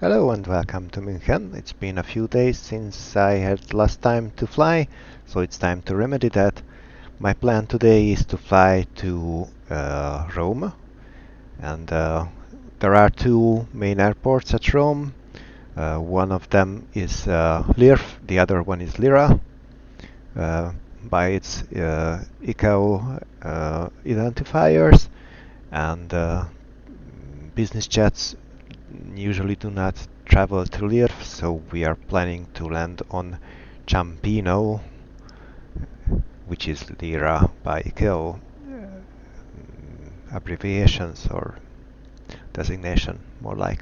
Hello and welcome to Munchen. It's been a few days since I had last time to fly, so it's time to remedy that. My plan today is to fly to Rome, and there are two main airports at Rome. One of them is LIRA, the other one is LIRA. By its ICAO identifiers, and business jets usually do not travel to LIRA, so we are planning to land on Ciampino, which is LIRA by ICAO abbreviations or designation, more like.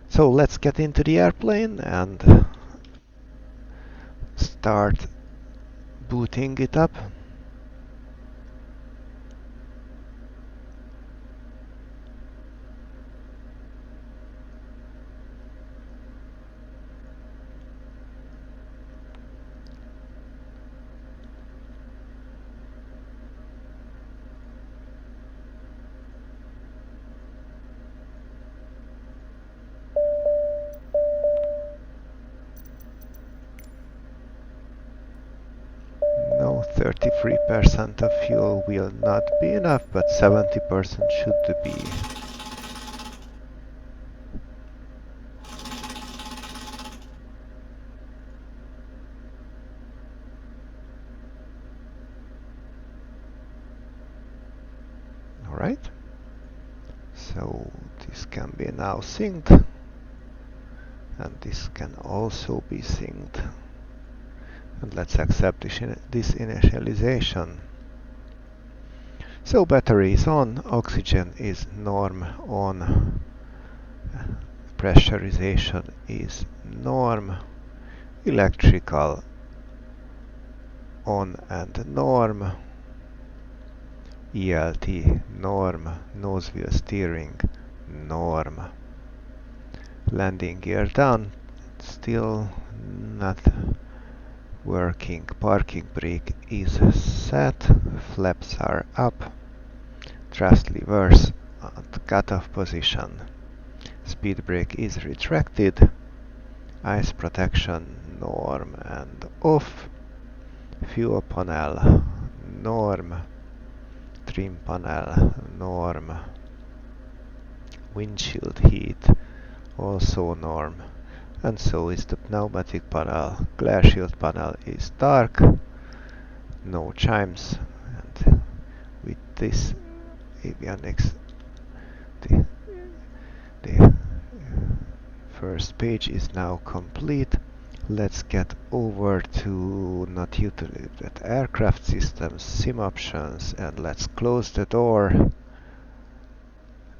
So let's get into the airplane and start booting it up. No, 33% of fuel will not be enough, but 70% should be. Alright, so this can be now synced, and this can also be synced. And let's accept this initialization. So battery is on, oxygen is norm on, pressurization is norm, electrical on and norm, ELT norm, nose wheel steering norm, landing gear down, still not working, parking brake is set, flaps are up, thrust levers at cutoff position, speed brake is retracted, ice protection norm and off, fuel panel norm, trim panel norm, windshield heat also norm, and so is the pneumatic panel. Glare shield panel is dark, no chimes, and with this avionics the first page is now complete. Let's get over to not utilized aircraft systems, sim options, and let's close the door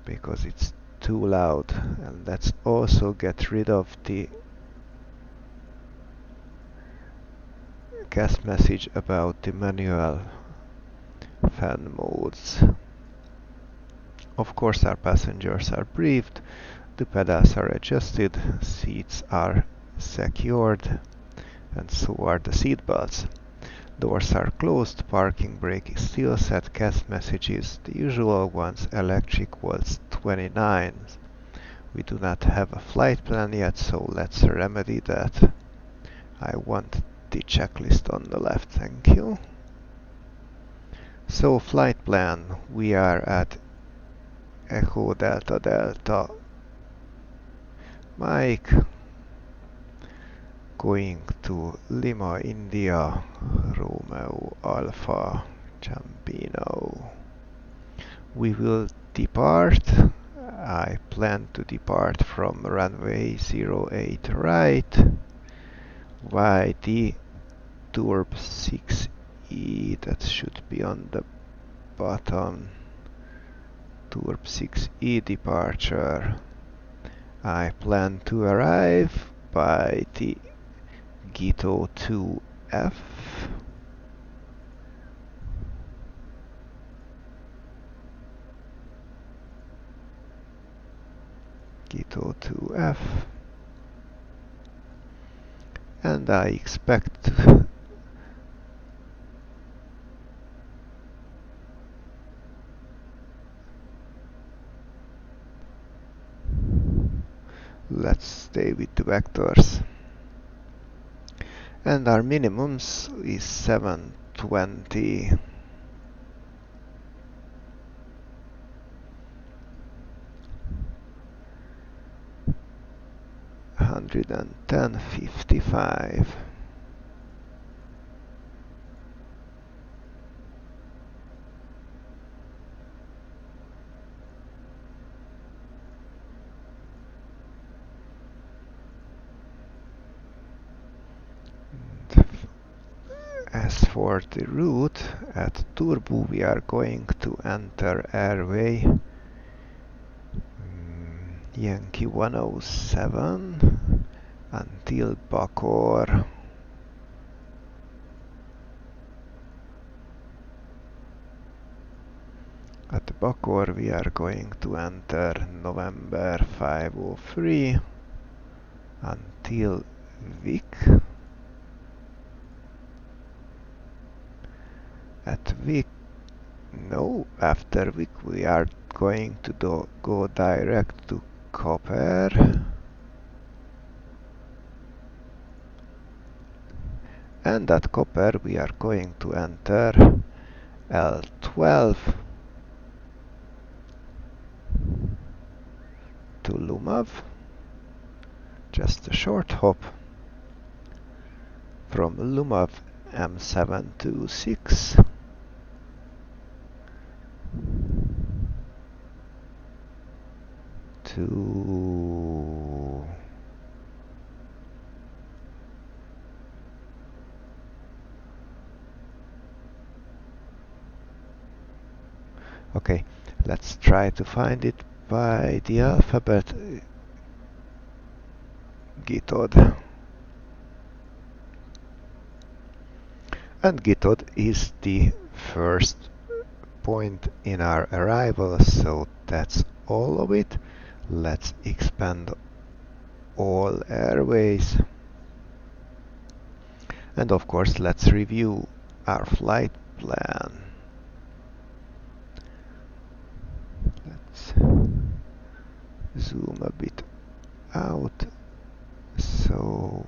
because it's too loud, and let's also get rid of the guest message about the manual fan modes. Of course, our passengers are briefed, the pedals are adjusted, seats are secured, and so are the seat belts. Doors are closed, parking brake is still set, guest messages, the usual ones, electric was 29. We do not have a flight plan yet, so let's remedy that. I want the checklist on the left, thank you. So flight plan, we are at Echo Delta Delta Mike, going to Lima India Romeo Alpha Ciampino. We will depart. I plan to depart from runway 08 right, YD Turb 6E, that should be on the bottom, Turb 6E departure. I plan to arrive by the Gito 2F. Gito 2F. And I expect let's stay with the vectors. And our minimums is 720. 110.55. As for the route, at Turbo we are going to enter airway Yankee 107 until Bakor. At Bakor we are going to enter November 503 until Vik. At Vik, no, after Vik we are going to go direct to Copper. And at Copper we are going to enter L12 to Lumav. Just a short hop from Lumav M726 to okay, let's try to find it by the alphabet. Gitod. And Gitod is the first point in our arrival, so that's all of it. Let's expand all airways. And of course, let's review our flight plan. Let's zoom a bit out. So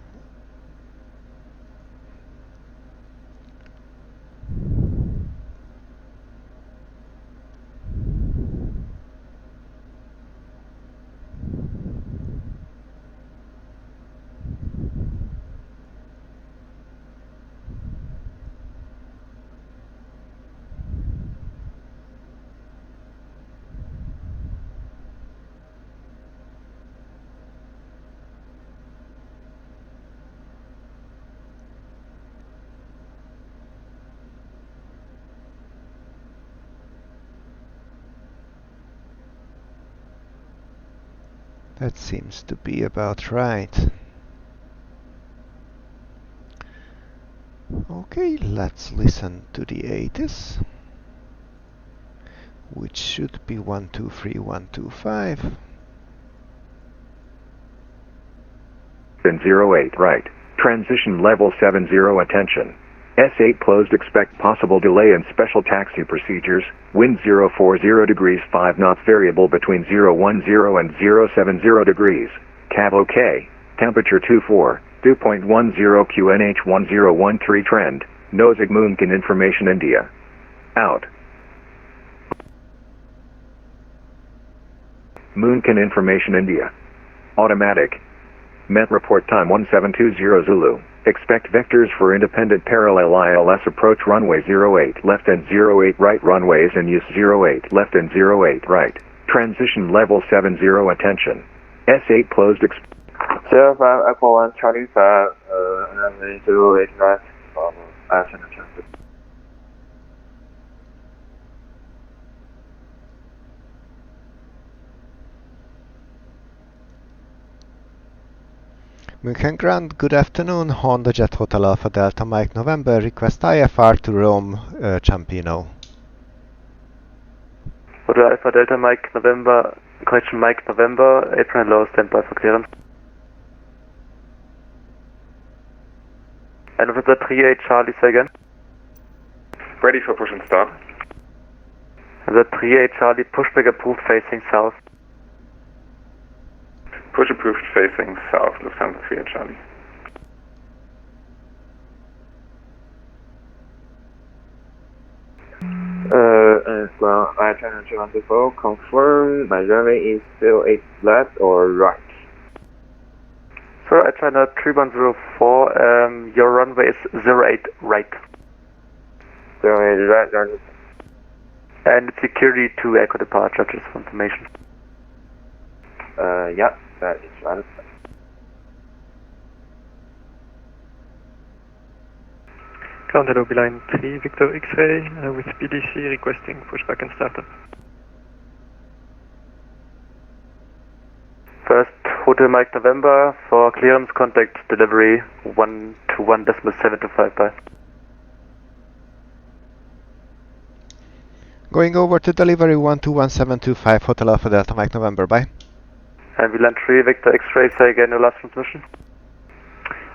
that seems to be about right. Okay, let's listen to the 80s, which should be 123125. And 08 right. Transition level 70 attention. S8 closed, expect possible delay in special taxi procedures. Wind 040 degrees 5 knots, variable between 010 and 070 degrees. Cav OK. Temperature 24, 2.10 QNH 1013 trend. Nosig Munchen information India. Out. Munchen information India. Automatic. Met report time 1720 Zulu. Expect vectors for independent parallel ILS approach runway 08 left and 08 right runways in use 08 left and 08 right. Transition level 70 attention. S8 closed. 05 Echo 1 Charlie 5, runway 08 right, ascent attention. Munchen Grand, good afternoon. HondaJet Hotel Alpha Delta Mike November, request IFR to Rome, Ciampino. Hotel Alpha Delta Mike November, correction Mike November, apron low, standby for clearance. And with the 38 Charlie, say again. Ready for push and start. And the 38 Charlie, pushback approved facing south. Push approved facing south, Lufthansa 3 at Charlie. Ground, I China 214, confirm my runway is 08 left or right? Sir, I China 3104, your runway is 08 right. 08 right, right. And security to echo departure, just for information. Yeah, that is right. Ground hello, line 3 Victor X-ray with PDC requesting pushback and startup. First, Hotel Mike November for clearance contact delivery 121.725 by. Going over to delivery 121725 Hotel Alpha Delta Mike November, bye. And we land 3 Victor X-ray, say again your last transmission.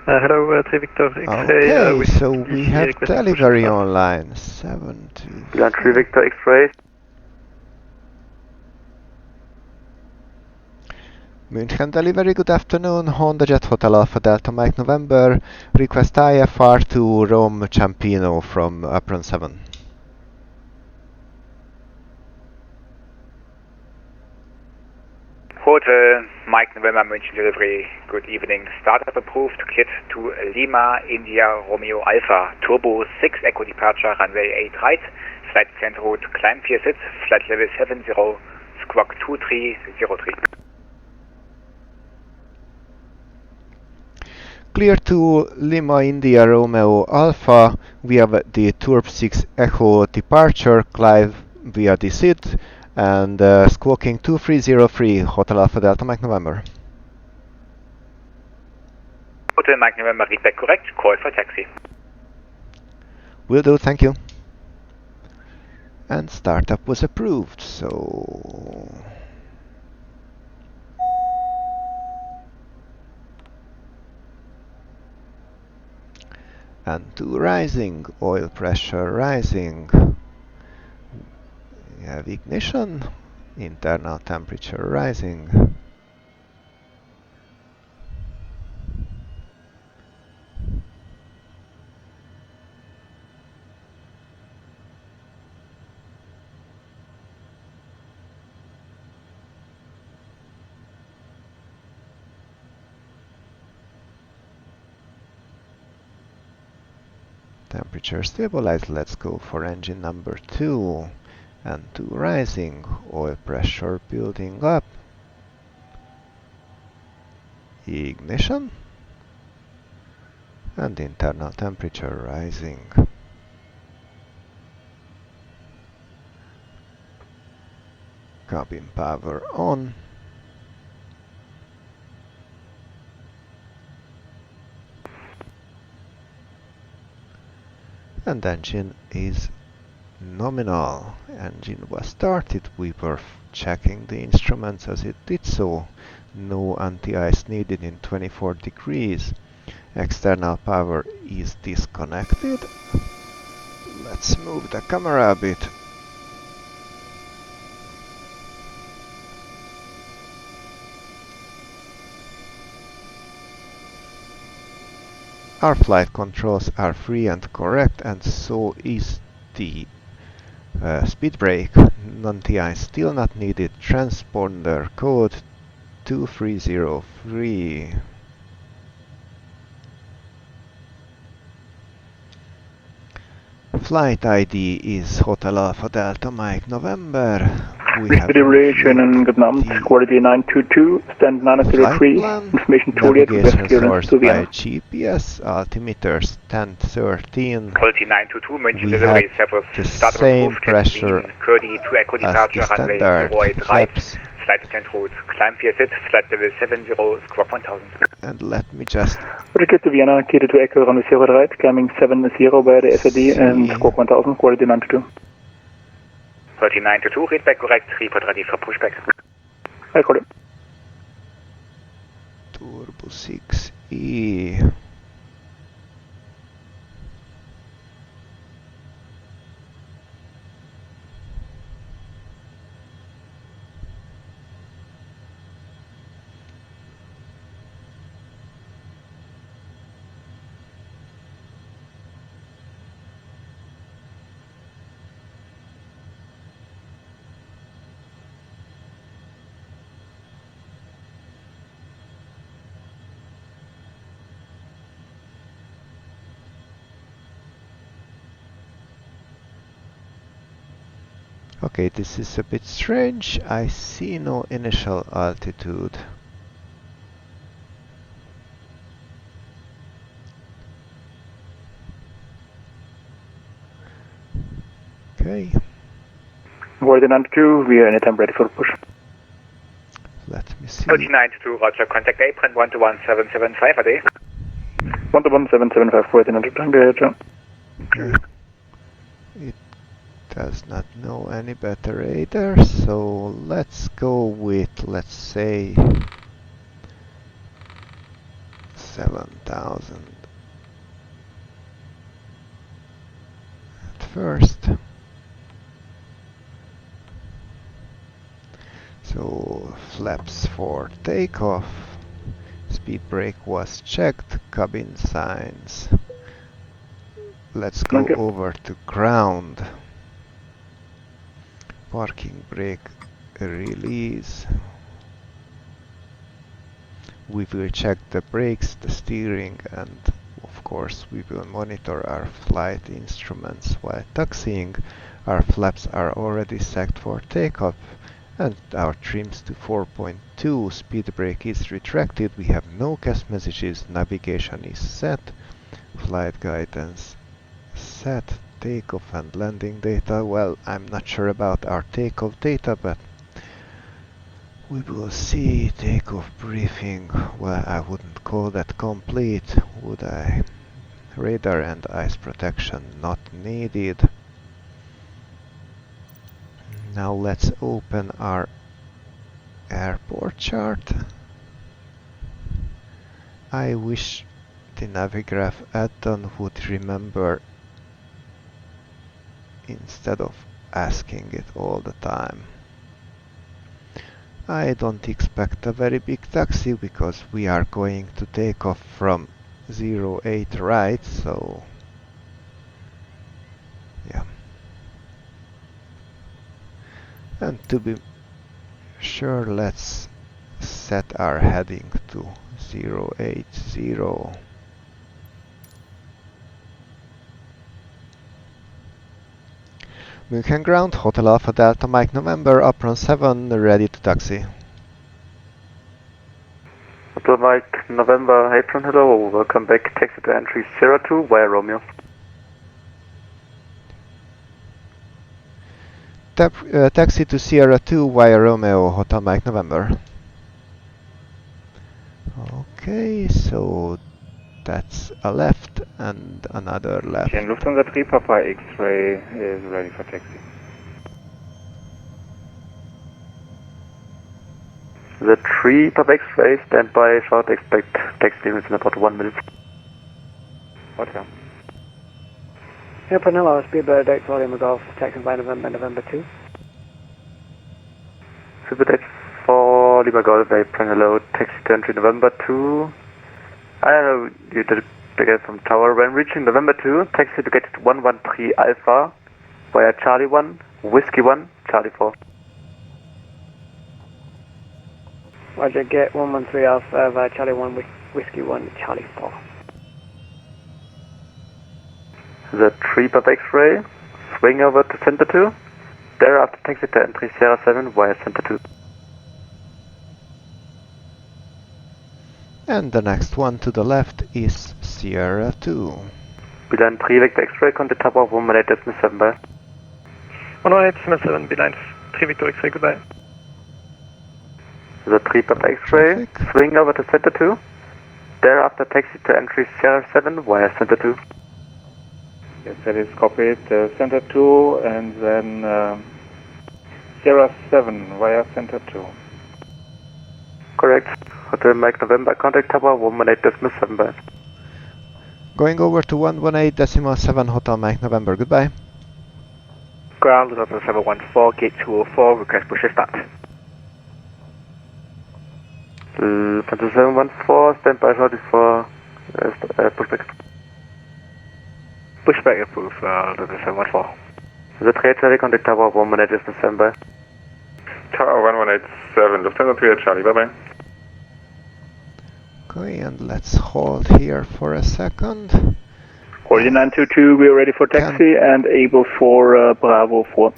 Hello, 3 Victor X-ray. Okay, so we have delivery online. 72. We land 3 Victor X-ray. Munchen delivery, good afternoon. HondaJet Hotel Alpha Delta Mike November. Request IFR to Rome Ciampino from apron 7. Hotel Mike November München delivery. Good evening. Startup approved. Cleared to Lima India Romeo Alpha. Turbo 6 Echo departure runway 8 right. Flight center route climb 46. Flight level 70. Squawk 2303. Clear to Lima India Romeo Alpha via the Turbo 6 Echo departure. Climb via the SID. And squawking 2303 Hotel Alpha Delta Mike November. Hotel Mike November, read back correct. Call for taxi. Will do, thank you. And startup was approved, so... And to rising, oil pressure rising. We have ignition, internal temperature rising. Temperature stabilized, let's go for engine number 2. And to rising, oil pressure building up. Ignition. And internal temperature rising. Cabin power on. And engine is nominal. Engine was started. We were checking the instruments as it did so. No anti-ice needed in 24 degrees. External power is disconnected. Let's move the camera a bit. Our flight controls are free and correct, and so is the speed brake. Anti-ice still not needed. Transponder code 2303. Flight ID is Hotel Alpha Delta Mike November. We have Duration and good Abend, quality 922, stand 903, information Juliet, west clearance to Vienna. By GPS, altimeters 1013. Quality 922, München We delivery have service. the Startup same approved. pressure Curdy to Echo as departure the runway standard 08 right. flaps. Flight center route climb 46. Flight level 70. Squawk 1000. And let me just Roger to Vienna, clear to Echo runway 0 right, climbing 70 by the SID and squawk 1000, quality 922. 3922, read back correct, report ready for pushback. I call it. Turbo 6E. Okay, this is a bit strange. I see no initial altitude. Okay. 4992, we are anytime ready for push. Let me see. 3922, Roger, contact apron 121.775 a day. 121.775, 4900, John. It does not know any better either, so let's go with, let's say, 7,000 at first. So flaps for takeoff, speed brake was checked, cabin signs. Let's go over to ground. Parking brake release. We will check the brakes, the steering, and of course we will monitor our flight instruments while taxiing. Our flaps are already set for takeoff and our trims to 4.2. Speed brake is retracted. We have no CAS messages. Navigation is set. Flight guidance set. Takeoff and landing data. Well, I'm not sure about our takeoff data, but we will see. Takeoff briefing. Well, I wouldn't call that complete, would I? Radar and ice protection not needed. Now let's open our airport chart. I wish the Navigraph add-on would remember instead of asking it all the time. I don't expect a very big taxi because we are going to take off from 08 right, so yeah. And to be sure, let's set our heading to 080. Munchen ground, Hotel Alpha Delta Mike November, apron 7, ready to taxi. Hotel Mike November, apron hello, welcome back, taxi to entry 02 via Romeo. Taxi to Sierra 2 via Romeo, Hotel Mike November. Okay, so that's a left and another left. Lufthansa 3 Papa X-ray is ready for taxi. The 3 Papa X-ray, stand by, short, expect taxi clearance in about 1 minute. Hotel. Yeah, Brunello, Speedbird 8 Volume Golf, taxi by November 2. Speedbird 8 for Lima Golf, apron hello, taxi to entry November 2. I don't know, you did it from tower. When reaching November 2, taxi to get 113 Alpha via Charlie 1, Whiskey 1, Charlie 4. Roger, get 113 Alpha via Charlie 1, Whiskey 1, Charlie 4. The 3 Papa X-ray, swing over to Center 2, thereafter taxi to entry Sierra 7 via Center 2. And the next one to the left is Sierra 2. Beeline 3 Victor X-ray, contact tower 118.7 by. 118.7, Beeline 3 Victor X-ray, goodbye. The 3 Papa X-ray, swing over to Center 2, thereafter taxi to entry Sierra 7 via Center 2. Yes, that is copied. Center 2 and then Sierra 7 via Center 2. Correct. Hotel Mike November, contact tower 118.7 by. Going over to 118.7 Hotel Mike November, goodbye. Ground, Hotel 714, gate 204, request push start. Hotel 714, stand by shortly for pushback. Pushback approved, Hotel 714. The 3 Charlie, contact tower 118.7 by. Tower 1187, Lufthansa 3 Charlie, bye bye. Okay, and let's hold here for a second. 4922, we are ready for taxi and able for Bravo 4.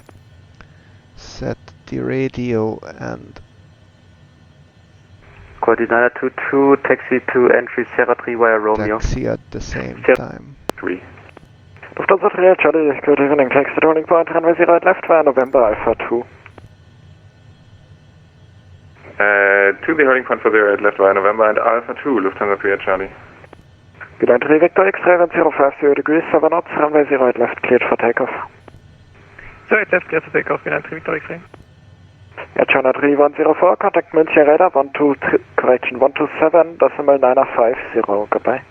the radio and Coordinator 22, taxi to entry Sierra 3 via Romeo. taxi at the same time. 3. Lufthansa 3, Charlie, good evening, taxi to turning point, runway 08 left via November Alpha 2. To the holding point for 08 left via November and Alpha 2, Lufthansa 3 Charlie. Beeline 3, Victor X-ray, 1050 degrees, 7 knots, runway 08 left, cleared for takeoff. 08 left, cleared for takeoff, Beeline 3, Victor X-ray. China 3104, contact München radar 127.950, goodbye.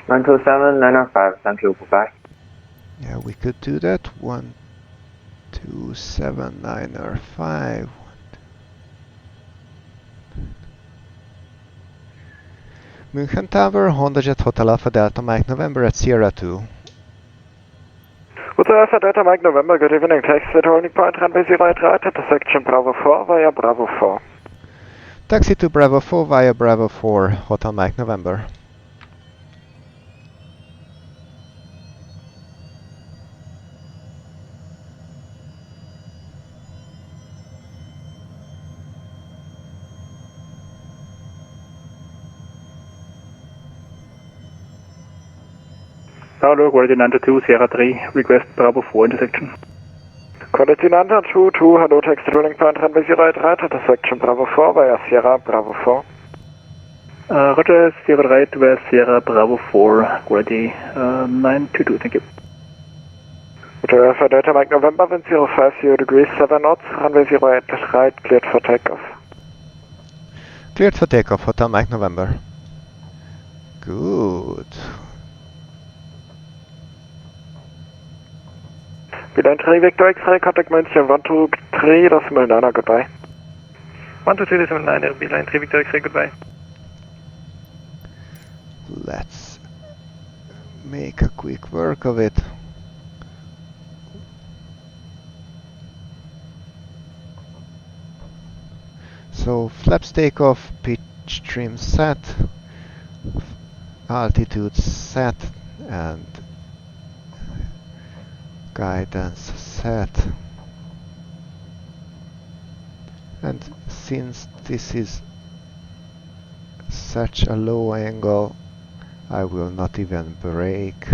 127.905, thank you, goodbye. Yeah, we could do that. 127.905. Munchen Tower, HondaJet Hotel Alpha Delta Mike November at Sierra 2. Hotel Alpha Delta Mike November, good evening, taxi to turning point, runway 08 right at the section Bravo 4 via Bravo 4. Taxi to Bravo 4 via Bravo 4, Hotel Mike November. Paolo, quality 92, Sierra 3, request Bravo 4 intersection. Quality 922, hello, taxi turning point, runway 08 right at the section Bravo 4 via Sierra Bravo 4. Roger, Sierra right via Sierra Bravo 4, quality 922, thank you. Hotel Alpha Delta Mike November, wind 050 degrees, 7 knots, runway 08 right, cleared for takeoff. Cleared for takeoff, Hotel Mike November. Good. Beeline 3, Victor X-ray, contact München 123.9, goodbye. 123.9, Beeline 3, Victor X-ray, goodbye. Let's make a quick work of it. So flaps takeoff, pitch trim set, altitude set, and guidance set. And since this is such a low angle, I will not even brake.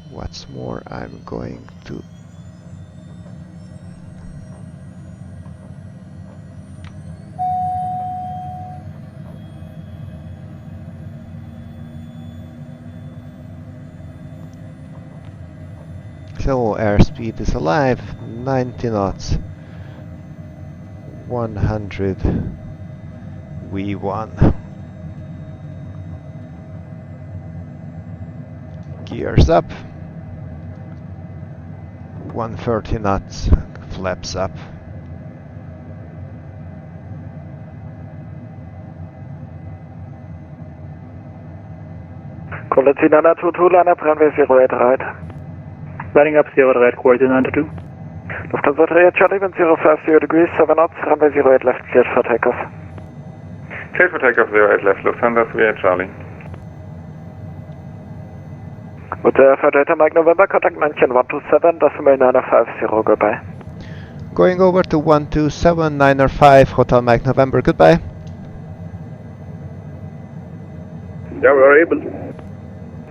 What's more, I'm going to so airspeed is alive, 90 knots, 100 V1. Gears up, 130 knots, flaps up. Quality 922, line up runway 08 right. Lining up Sierra right, quality 92. Lufthansa 3 Charlie, wind 050 degrees, 7 knots, runway 08 left, cleared for takeoff. Cleared for takeoff 08 left, Lufthansa 3 Charlie. Hotel Alpha Delta Mike November, contact München 127.950, goodbye. Going over to 127.905, Hotel Mike November, goodbye. Yeah, we are able.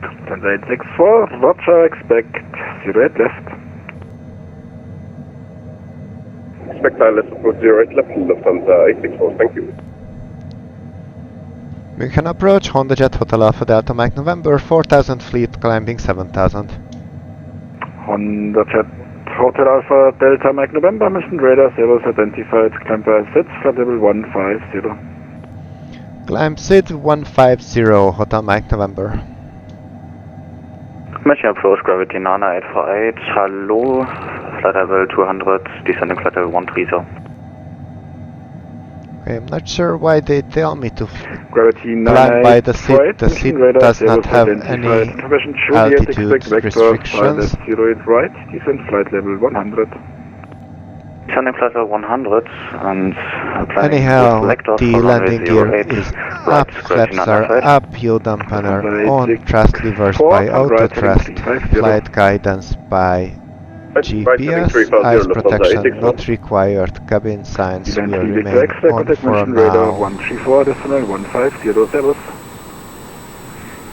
Lufthansa 864, Roger, expect 08 left. Expect pilot approach 08 left, Lufthansa 864, thank you. Munchen approach, HondaJet Hotel Alpha Delta Mike November, 4000 fleet climbing 7000. HondaJet Hotel Alpha Delta Mike November, mission radar 0 identified, climb by SID, flight level 150. Climb SID 150, Hotel Mike November. Mission approach, gravity 9848, hello, flight level 200, descending flight level 130. Okay, I'm not sure why they tell me to Gravity climb by the SID. The SID does not have any altitude restrictions. 08 right, descend flight level 100. Descending flight level 100 and anyhow, the landing gear is up, flaps are up, fuel dampener on, thrust levers by auto thrust, flight guidance by GPS, eyes protection not required, cabin signs will remain on for now. 134.150, servus.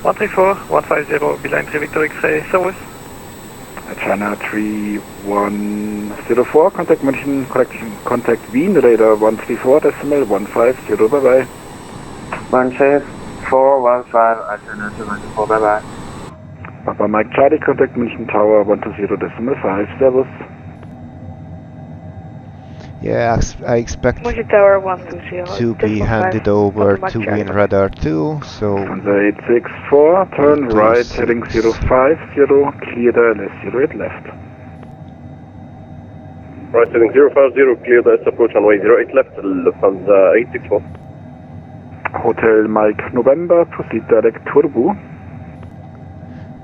134, 150, Beeline 3 Victor X-ray, servus. China 3104, contact München, contact Wien, radar 134.150, bye bye. 13415, alternative 124, bye bye. Papa Mike Charlie, contact München Tower 120.5, servus. Yeah, I expect München Tower 120. to be handed over to Win Radar 2, so... Honda 864, turn right, heading 050, clear the LS08 left. Right, heading 050, clear the S approach runway 08 left, Lufthansa 864. Hotel Mike November, proceed direct turbo.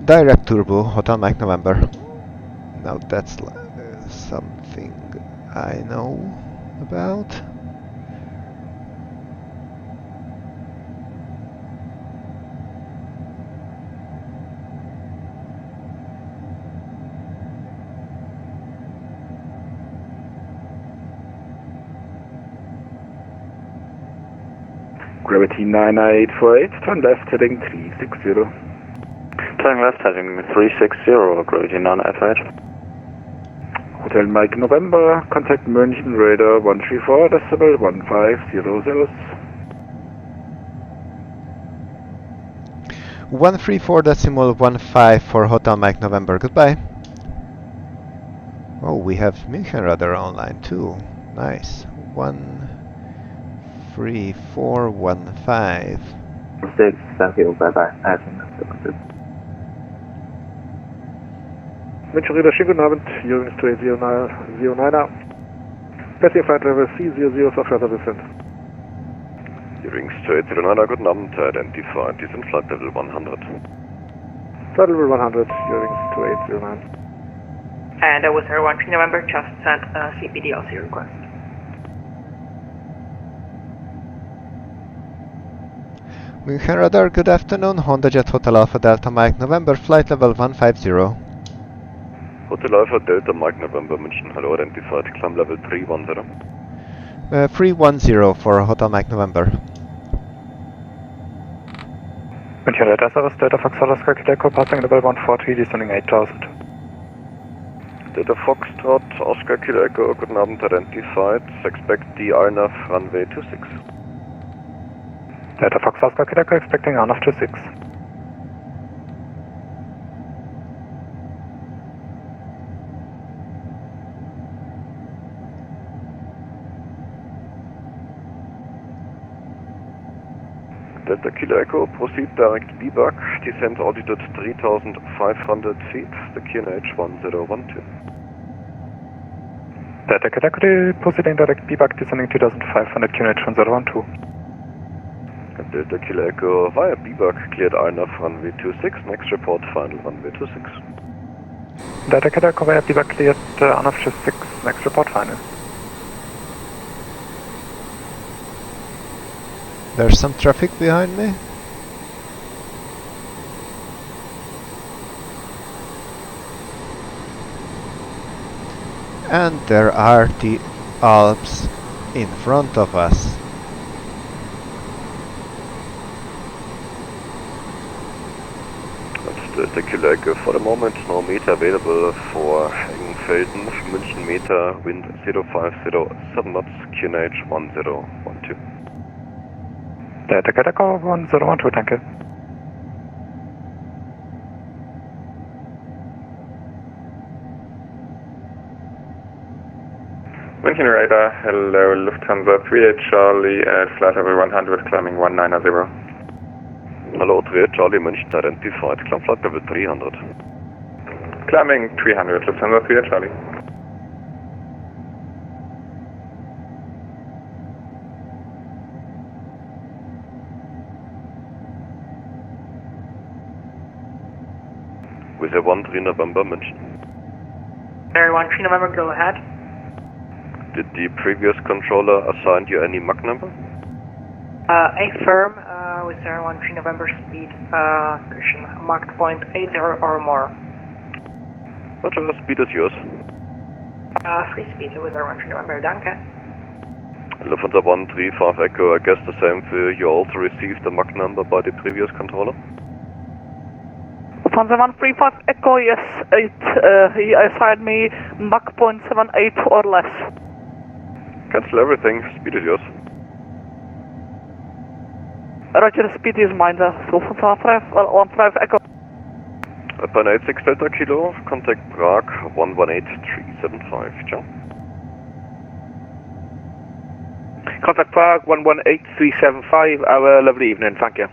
Direct turbo, Hotel Mike November. Now that's something I know about. Gravity 99848, turn left, heading 360. Turning left, heading 360, gravity 99848. Hotel Mike November, contact München radar 134.150, servus. 134.15 for Hotel Mike November, goodbye. Oh, we have München radar online too, nice. 13415. 6, thank you, bye bye. München radar, schönen guten Abend, Jürgen Straight 09er. Passing flight level C00, software descent. Jürgen Straight 09er, guten Abend, identified, descent flight level 100. Flight level 100, Jürgen Straight 09. And that was Air 1 November, just sent a CPDLC request. München radar, good afternoon, HondaJet Hotel Alpha Delta Mike November, flight level 150. Hotel Alpha Delta Mike November München, hello, identified, climb level 310. 310 for Hotel Mike November. München Delta Service, Delta Fox Oscar Echo, passing level 140, descending 8000. Delta Foxtrot, Oscar Kilo Echo, guten Abend, identified, expect the RNAV runway 26. Delta Fox Oscar Echo, expecting RNAV 26. Delta Kilo Echo, proceed direct VBAC, descent altitude 3,500 feet, the QNH 1012. Delta Kilo Echo, proceeding direct VBAC, descending 2,500 QNH 1012. Delta Kilo Echo via VBAC, cleared RNAV runway 26, next report final runway 26. Delta Kilo Echo via VBAC, cleared RNAV 26, next report final. There's some traffic behind me. And there are the Alps in front of us. That's Delta Kilo Echo. For the moment, no meter available for Engenfelden, München meter, wind 050, 7 knots, QNH 1012. Delta Kilo Echo 1012, danke. München radar, hello, Lufthansa 38 Charlie at flight level 100, climbing 190. Hello, 38 Charlie, München identified, climb flight level 300. Climbing 300, Lufthansa 38 Charlie. With a 13 November, München. Air 13 November, go ahead. Did the previous controller assign you any Mach number? Affirm with Air 13 November speed, cushion, marked point 80 or more. Roger, speed is yours. Free speed with our 1 November, danke. Lufthansa 135 Echo, I guess the same for you also received the Mach number by the previous controller? Lufthansa 135 Echo, yes, he assigned me Mach 0.78 or less. Cancel everything, speed is yours. Roger, speed is mine, Lufthansa 135 Echo. Upper 86 Delta Kilo, contact Prague 118375, ciao. Contact Prague 118375, have a lovely evening, thank you.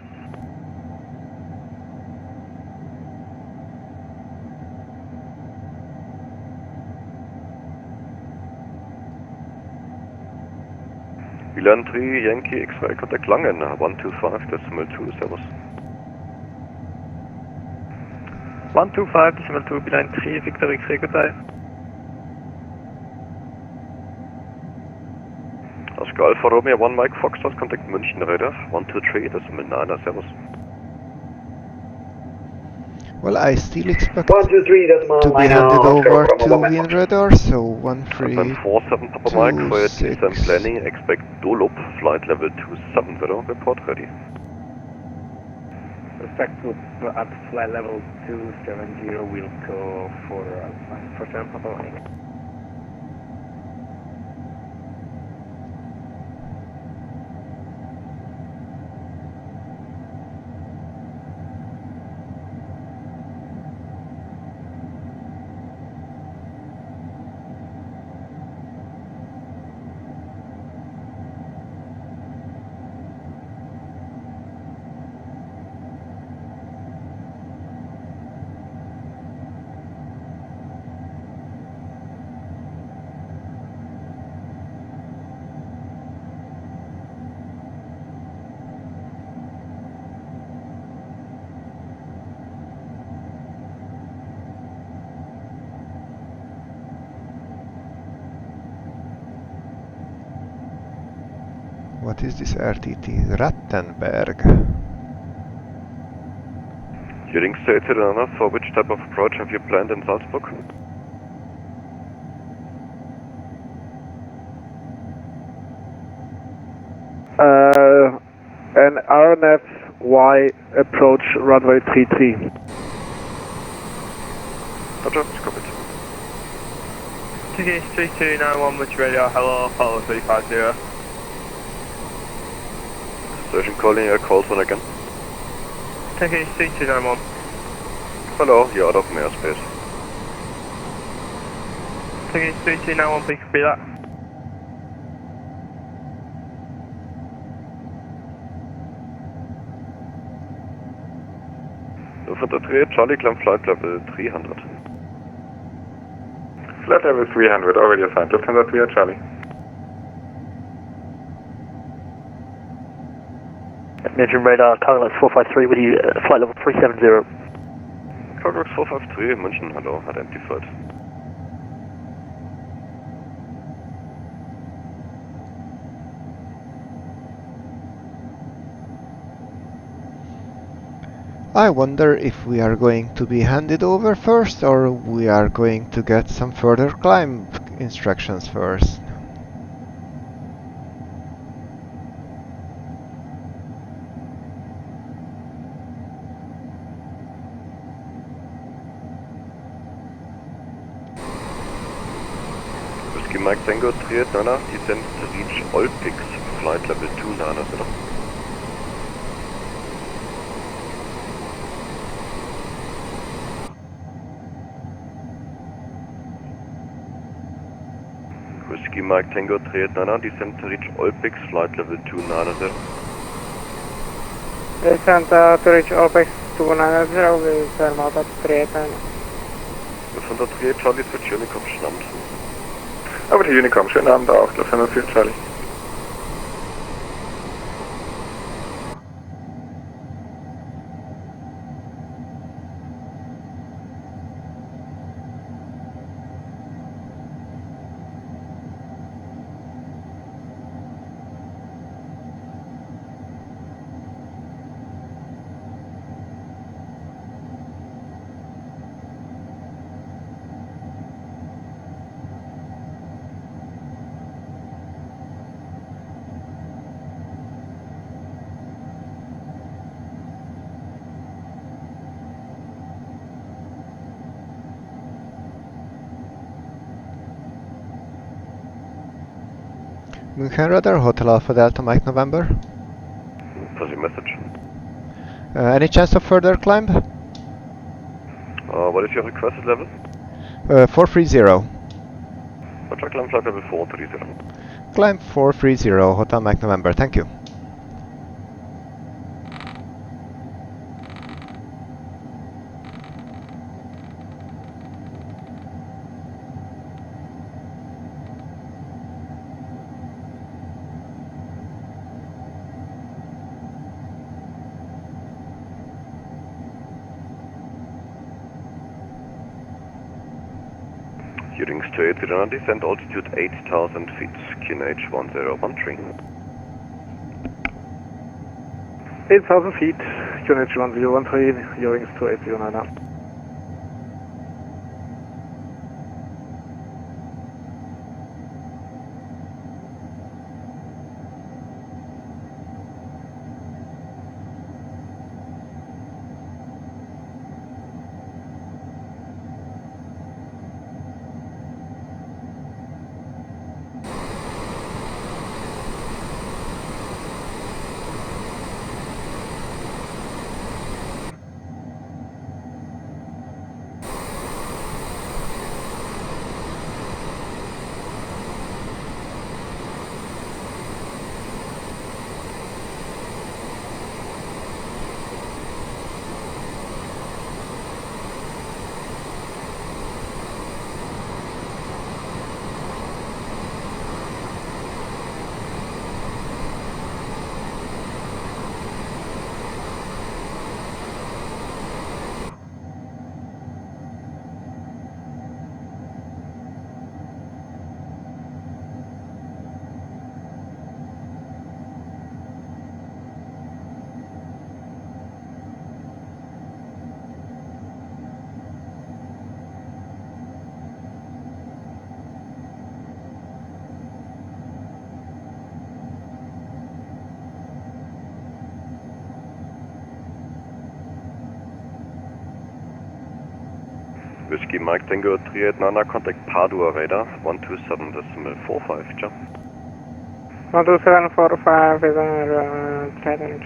Milan 3 Yankee X-Ray, contact Langen 125.2, servus. 125.2, Milan 3 Victor X-Ray, goodbye. Oscar Alpha Romeo 1 Mike Foxtrot, contact München Radar 123.9, servus. Well, I still expect to be handed over to Wien Radar, so 47 Papa Mike for your descent planning, expect Dolop, flight level 270, report ready. Respect to at flight level 270, we'll go for 7 Papa Mike. What is this RTT? Rattenberg. Hearing stated enough, for which type of approach have you planned in Salzburg? An RNFY approach runway 33. Roger, copy. TDH 3291 with radio, hello, Apollo 350. Station calling, call zone again. TDH 3291. Hello, you're out of airspace. TDH 3291, please repeat that. Lufthansa 3, Charlie, climb flight level 300. Flight level 300, already assigned. Lufthansa 3 Charlie. Mention radar, Carlos 453 with you, flight level 370. Carlos 453, München, hello, identified. I wonder if we are going to be handed over first, or we are going to get some further climb instructions first. Whiskey Mike Tango 389, descent to reach Olpix, flight level 290. Whiskey Mike Tango 389, descent to reach Olpix, flight level 290. Descent to reach Olpix 290 with Thermota 389. Lufthansa 3 Charlie switch Unicom, schönen Abend. Aber die Unicom, schönen Abend auch, Lufthansa 4 Charlie. Munchen Radar, Hotel Alpha Delta Mike November. Fuzzy message. Any chance of further climb? What is your requested level? 430. Roger, climb flight level 430. Climb 430, Hotel Mike November, thank you. Headings to 809, descent altitude 8,000 feet, QNH 1013. 8,000 feet, QNH 1013, headings to 809. Whiskey Mike Tango 389, contact Padua radar 127.45, jump. 12745 is our Titan.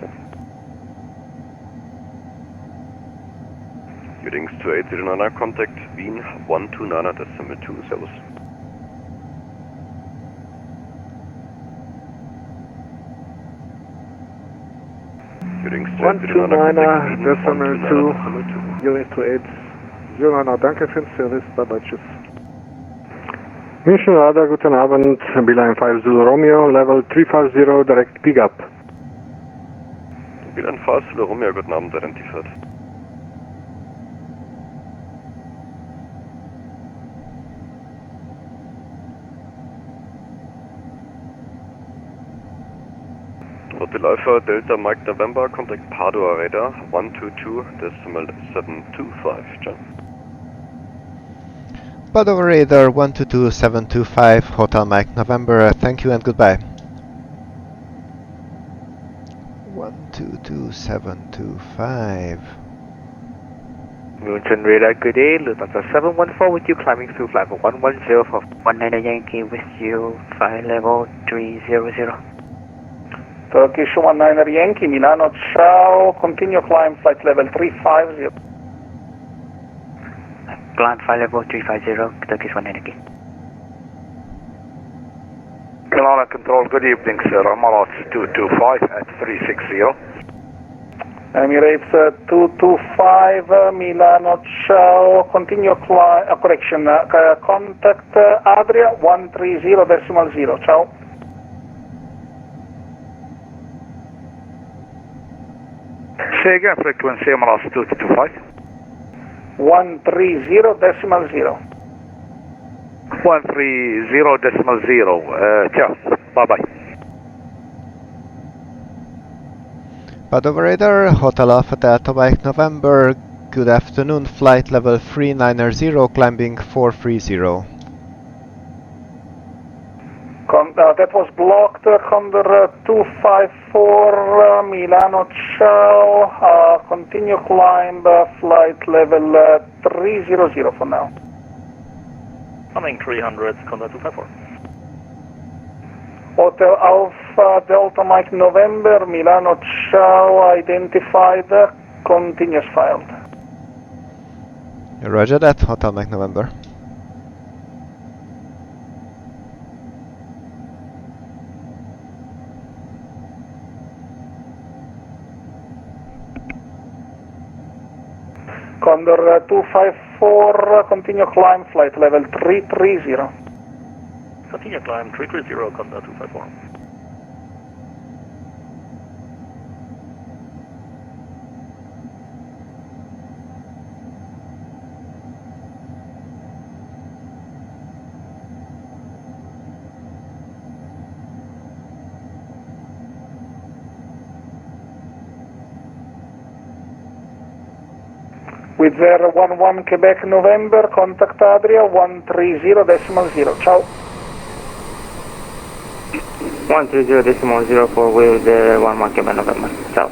Headings to 809, contact Wien 129.2, servus. Headings to 809, contact Wien 129.2, unit to 8. Danke für den Service, bye-bye, tschüss. Mission Radar, guten Abend, Beeline 50 Romeo, level 350, direct pick up. Beeline 50 Romeo, guten Abend, identified. Hotel Alpha Delta Mike November, contact Padua radar 122.725, jump. Padova Radar 122725, Hotel Mike November, thank you and goodbye. 122725. Munchen Radar, good day, Lufthansa 714 with you climbing through flight 110 for 19 Yankee with you, flight level 300. Turkish 19 Yankee, Milano, ciao, continue climb flight level 350. Climb flight level 350, Turkish 19 Yankee. Milano Control, good evening sir, Emirates 225 at 360. Emirates 225, Milano, ciao, continue climb, correction, contact Adria 130.0, ciao. Say again, frequency Emirates 225. 130.0. 130.0, ciao, bye-bye. Padova Radar, Hotel Alpha Delta Mike November, good afternoon, flight level 390, climbing 430. That was blocked, Condor 254, Milano, ciao, continue climb, flight level 300 for now. Coming 300, Condor 254. Hotel Alpha Delta Mike November, Milano Ciao, identified, continuous filed. Roger that, Hotel Mike November. Condor 254, continue climb, flight level 330. Continue climb 330, Condor 254. With their 11 Quebec November, contact Adria 130.0. Ciao. 130.04 with the 11 Quebec November. Ciao.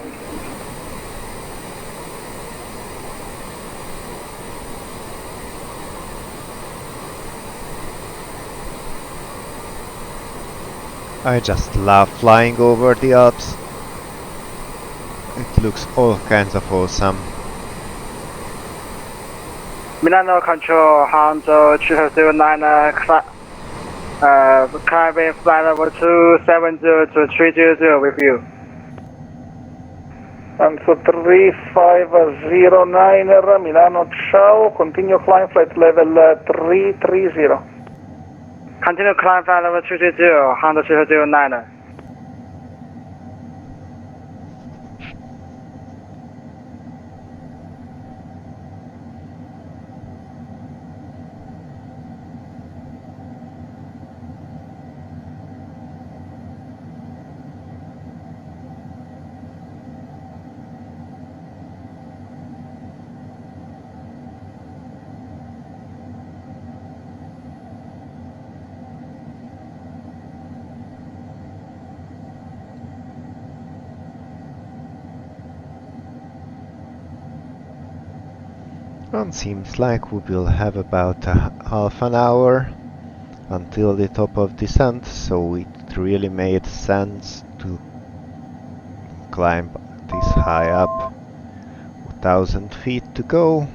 I just love flying over the Alps. It looks all kinds of awesome. Milano Control, Honda 2509, climbing flight level 270 to 300 with you. And so 3509, Milano Ciao, continue climb flight level 330. Continue climb flight level 230, Honda 2509. And seems like we will have about half an hour until the top of descent, so it really made sense to climb this high up. 1,000 feet to go.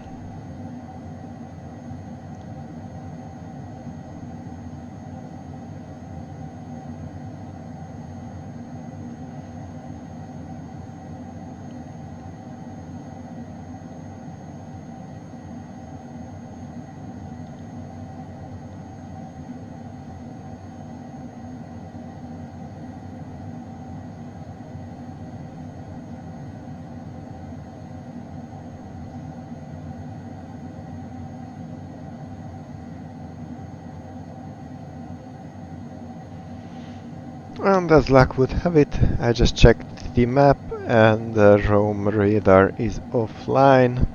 And as luck would have it, I just checked the map and the Rome radar is offline.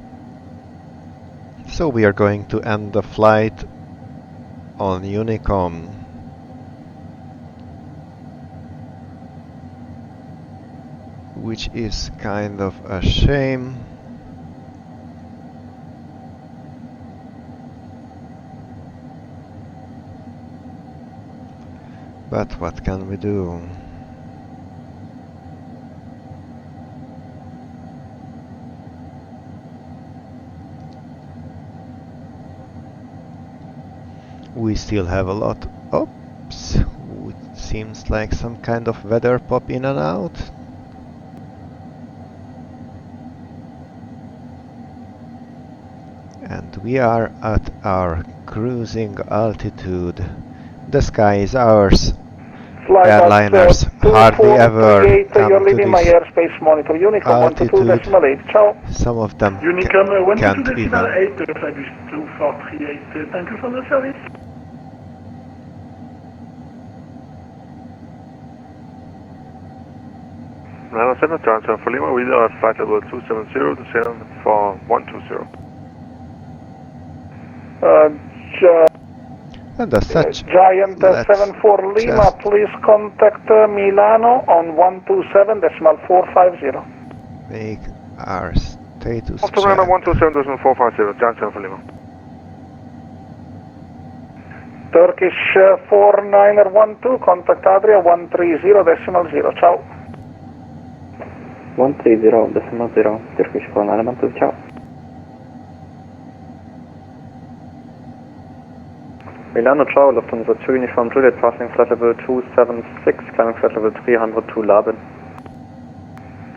So we are going to end the flight on Unicom. Which is kind of a shame. But what can we do? We still have a lot. Oops! It seems like some kind of weather pop in and out. And we are at our cruising altitude. The sky is ours. Airliners hardly ever come you're to leaving my this airspace monitor. Unicom altitude. 122.8. Ciao. Some of them Unicom can't even. 122.8, flight 2438. Thank you for the service. Milano Center, transfer for Lima, we are at flight level 270, descend for 120. And as such, Giant 74 Lima, please contact Milano on 127.450. make our status After Milano 127.450, Giant 7 for Lima. Turkish 49er12, contact Adria 130.0, ciao. 130.0, Turkish 49er12, ciao. Milano, ciao, Lufthansa 2 Uniform Juliet, passing flight level 276, climbing flight level 300 to Labin.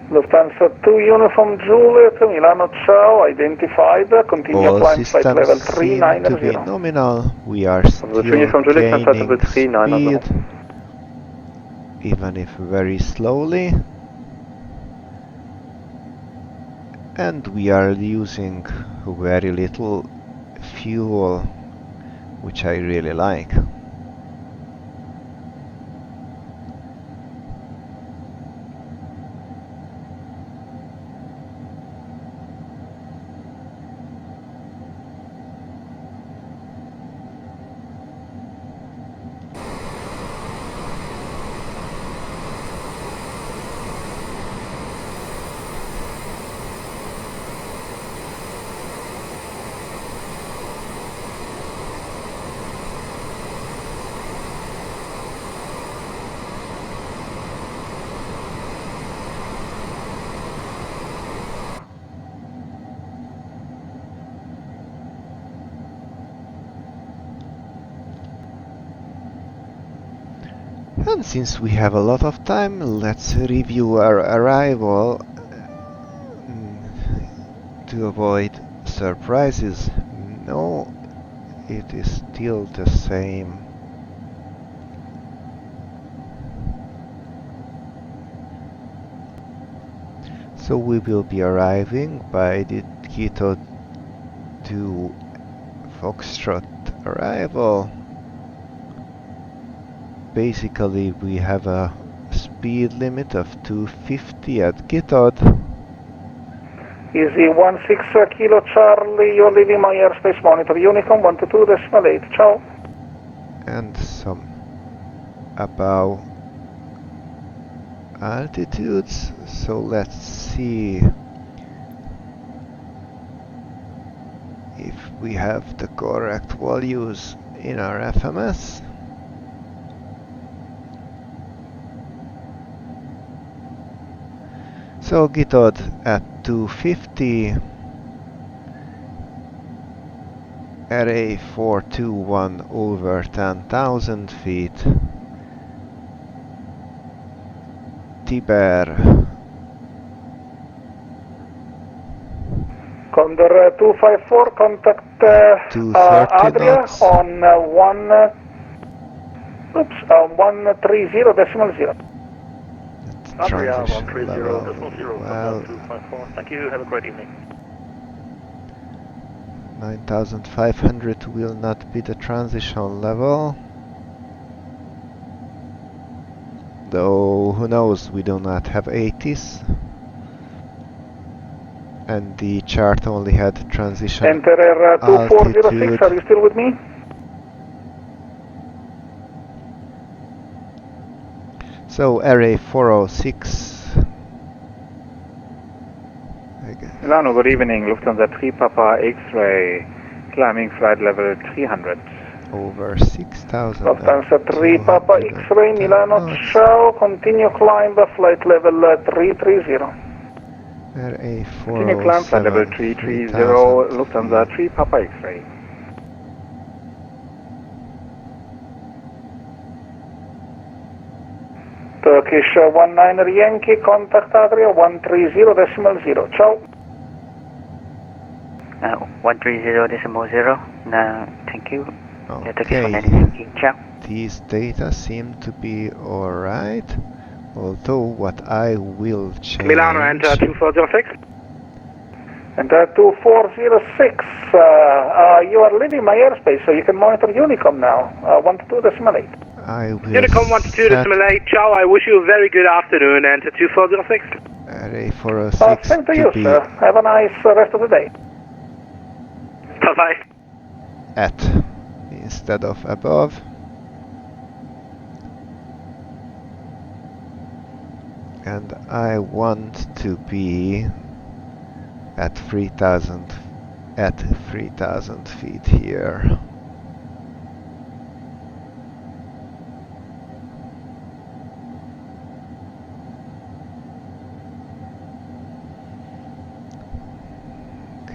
Lufthansa 2 Uniform Juliet, Milano, ciao, identified, continue All climb flight level systems seem to be 390. nominal. We are still gaining speed, even if very slowly. And we are using very little fuel, which I really like. And since we have a lot of time, let's review our arrival to avoid surprises. No, it is still the same. So we will be arriving by the Quito to Foxtrot arrival. Basically, we have a speed limit of 250 at Quito. Easy 16 Kilo Charlie, you're leaving my airspace monitor, Unicorn 122.8, ciao. And some above altitudes, so let's see if we have the correct values in our FMS. So Quito at 250, HA421 over 10,000 feet, Tiber. Condor 254, contact Adria knots. on 130.0. Adria 130.0, well, 254. Thank you, have a great evening. 9,500 will not be the transition level. Though, who knows, we do not have 80s. And the chart only had transition Enter 2406, are you still with me? So HA406. Milano, good evening. Lufthansa 3 Papa X-ray, climbing flight level 300. Over 6,000. Lufthansa 3 Papa X-ray, Milano, ciao. Continue climb flight level 330. HA407. Continue climb flight level 330, Lufthansa 3 Papa X-ray. Turkish 19er Yankee, contact Adria 130.0, ciao. 130.0, thank you. Okay, these data seem to be alright, although what I will change... Milano, enter 2406. Enter 2406, you are leaving my airspace, so you can monitor Unicom now, 122.8. I will Unicom 122.8, ciao, I wish you a very good afternoon, enter 2406. HA406 same to you, sir. Have a nice rest of the day. Bye-bye. At instead of above. And I want to be at 3,000 feet here.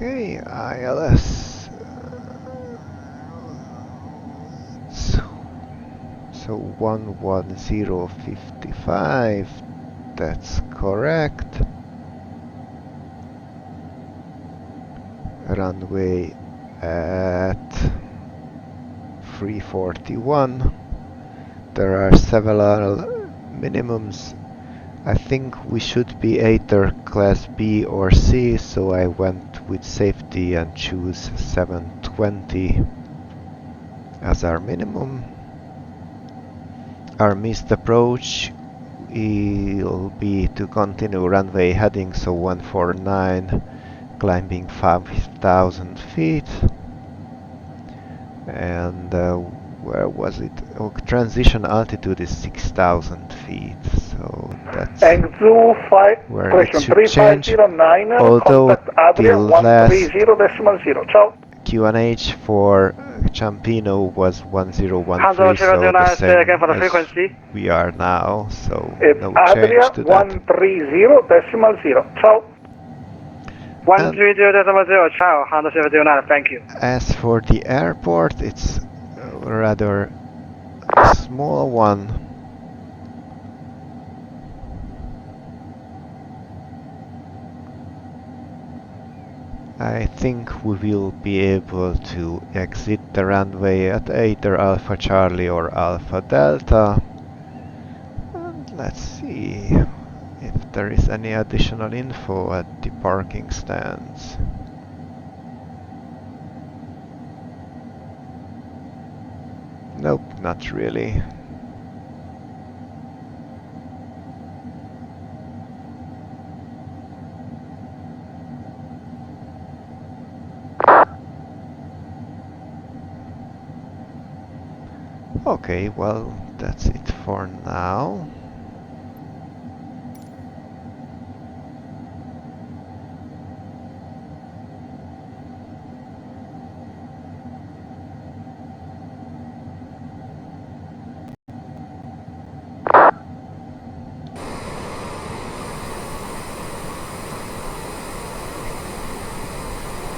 Okay, ILS. So 11055, that's correct. Runway at 341. There are several minimums. I think we should be either class B or C, so I went with safety and choose 720 as our minimum. Our missed approach will be to continue runway heading, so 149, climbing 5,000 feet. And where was it? Oh, transition altitude is 6,000 feet, so that's where it should change. Although the last QNH for Ciampino was 1013, so the same as we are now, so no change to that. 130.0. Ciao. 130.0, ciao, Honda 709, thank you. As for the airport, it's a rather small one. I think we will be able to exit the runway at either Alpha Charlie or Alpha Delta. And let's see if there is any additional info at the parking stands. Nope, not really. Okay, well, that's it for now.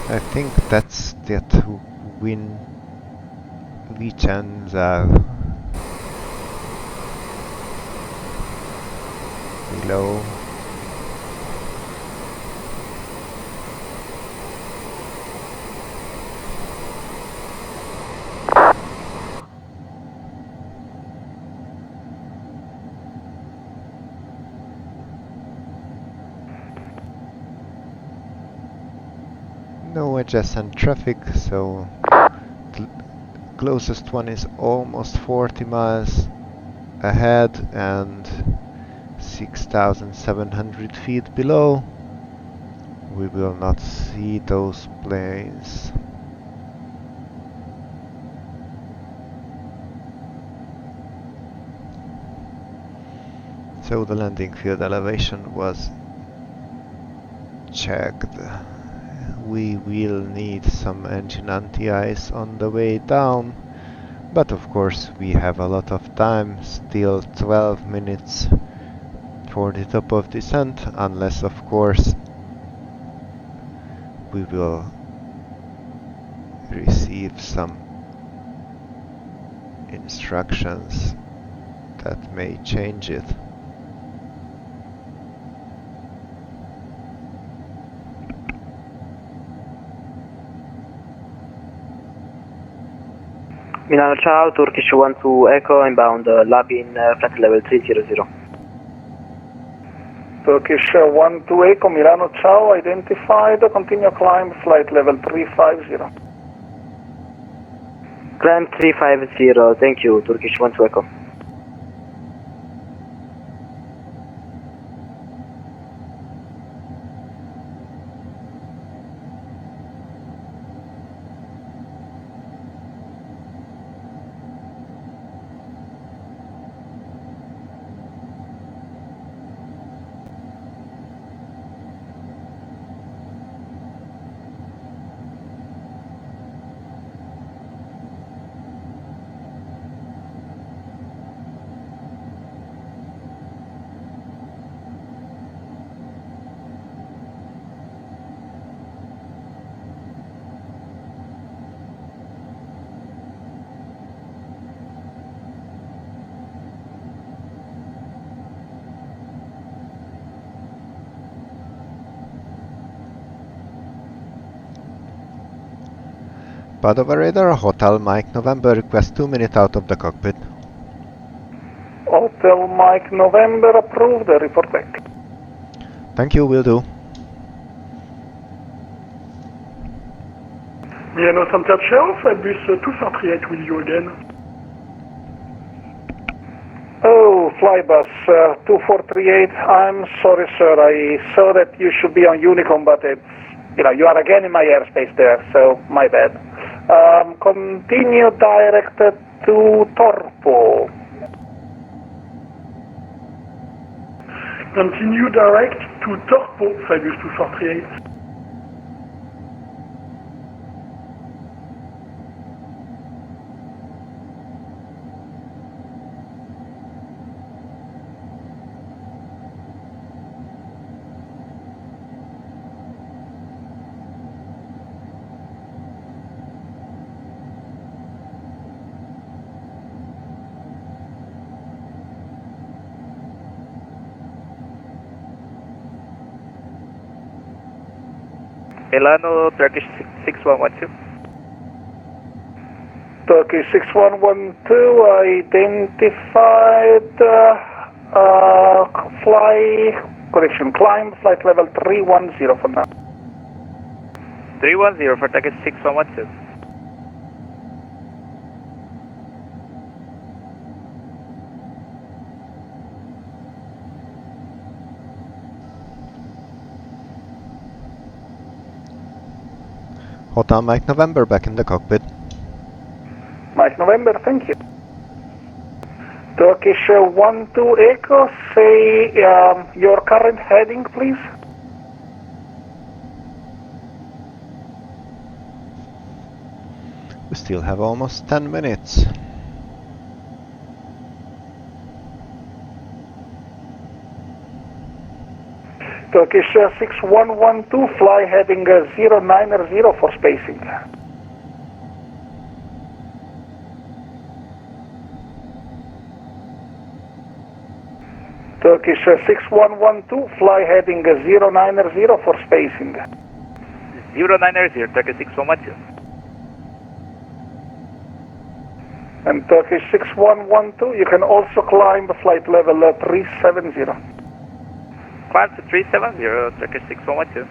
I think that's that Vicenza below. No adjacent traffic, so the closest one is almost 40 miles ahead and 6,700 feet below. We will not see those planes. So the landing field elevation was checked. We will need some engine anti-ice on the way down, but of course we have a lot of time, still 12 minutes for the top of descent, unless of course we will receive some instructions that may change it. Milano, ciao, Turkish 12 Echo, inbound Labin, flight level 300. Turkish 12 Echo, Milano, ciao, identified, continue climb, flight level 350. Climb 350, thank you, Turkish 12 Echo. Pod operator, Hotel Mike November, request 2 minutes out of the cockpit. Hotel Mike November, approved, report back. Thank you, will do. Milano Center Shell, Flight-Bus 238 with you again. Oh, Flybus 2438, I'm sorry sir, I saw that you should be on Unicom, but it's, you are again in my airspace there, so my bad. Continue directed to Torpo. Continue direct to Torpo, Flight-Bus 2438. Milano, Turkish 6112. Turkish 6112, identified, climb, flight level 310 for now. 310 for Turkish 6112. Hotel Mike November, back in the cockpit. Mike November, thank you. Turkish 12 Echo, say your current heading, please. We still have almost 10 minutes. Turkish 6112, fly heading 090 for spacing. Turkish 6112, fly heading 090 for spacing. 090, Turkish 6112. And Turkish 6112, you can also climb flight level 370. Climb to 370, Turkish 6112.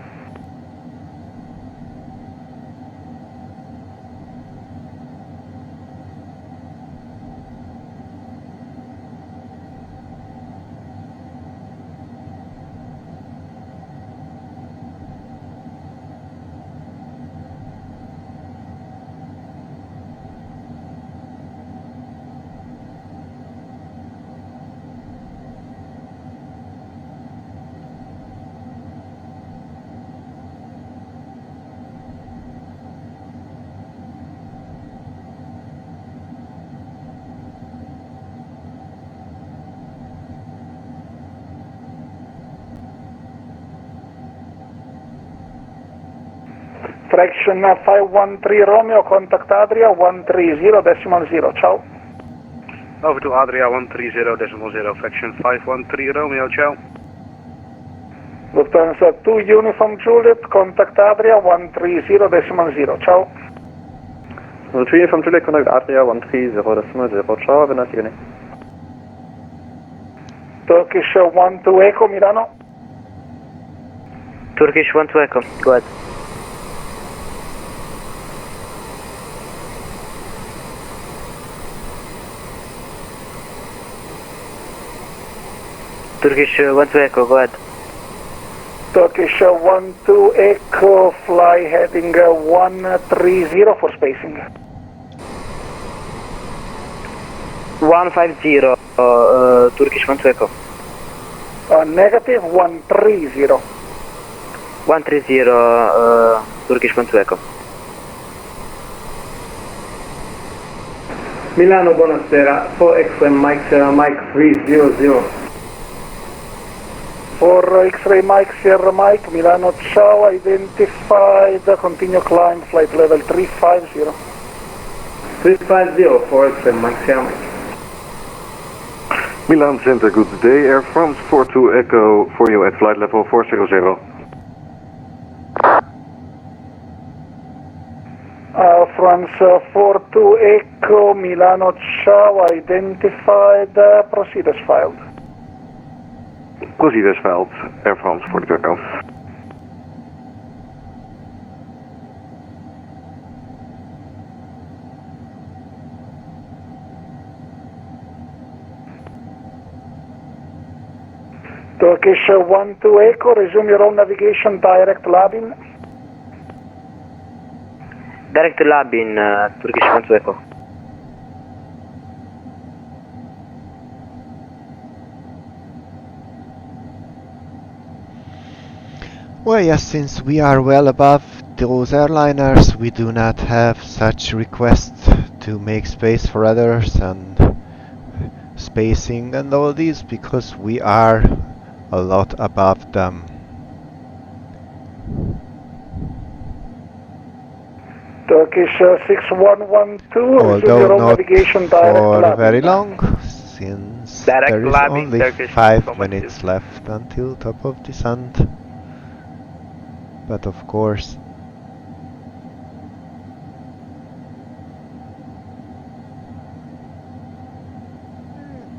Fraction 513 Romeo, contact Adria 130.0, ciao. Over to Adria 130.0, fraction 513 Romeo, ciao. Lufthansa 2 Uniform Juliet, contact Adria 130.0, ciao. 2 Uniform Juliet, contact Adria 130.0, ciao, have a nice evening. Turkish 12 Echo, Milano. Turkish 12 Echo, go ahead. Turkish 12 Echo, go ahead. Turkish 12 Echo, fly heading 130 for spacing. 150, Turkish 12 Echo. Negative 130. 130, Turkish 12 Echo. Milano, buonasera, 4X-Ray Mike Sierra Mike 300. For X-Ray Mike, Sierra Mike, Milano, ciao, identified, continue climb, flight level 350. 350 for X-Ray Mike, Sierra Mike. Milan Center, good day, Air France 42 Echo for you at flight level 400. France 42 Echo, Milano, ciao, identified, proceed as filed. Proceed as filed, Air France 42 Echo. Turkish 12 Echo, resume your own navigation, direct Labin. Direct Labin, Turkish 12 Echo. Well, yes, since we are well above those airliners, we do not have such requests to make space for others and spacing and all these, because we are a lot above them. Turkish 6112, resume Although your own not navigation, direct for Labin. very long, since Direct there is Labin, only Turkish 5 minutes left until top of descent. But of course,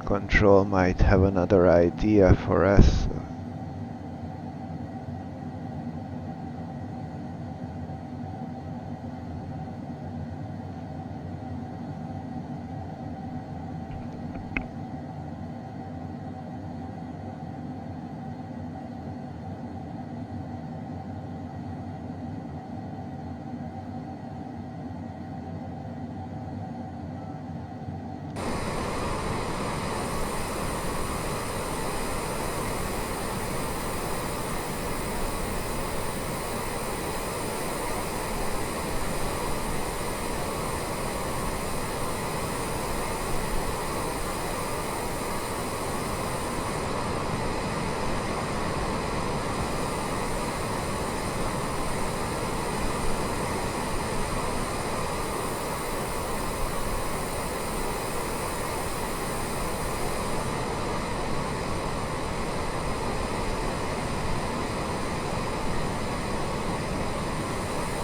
control might have another idea for us.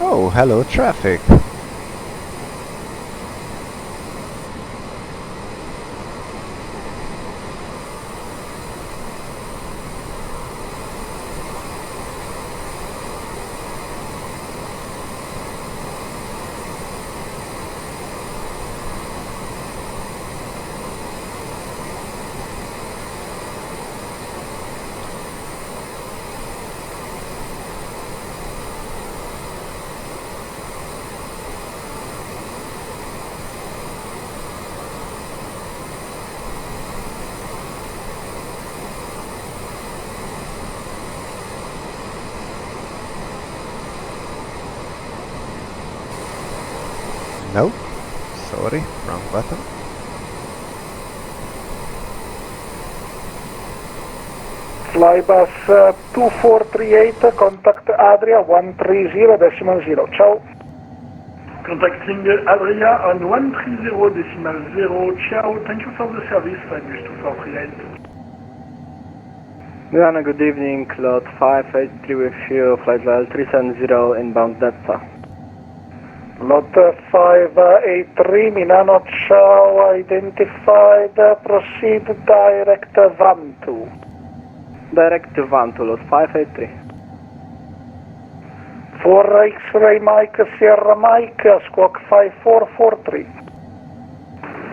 Oh, hello traffic. No, sorry, wrong button. Flybus 2438, contact Adria 130.0. Ciao. Contacting Adria on 130.0. Ciao. Thank you for the service, Flybus 2438. Milano, good evening. Cloud 583 with you. Flight level 370 inbound Delta. Lot 583, Milano, ciao, identified, proceed direct Vantu. Direct to Vantu, Lot 583. For X-ray Mike, Sierra Mike, squawk 5443.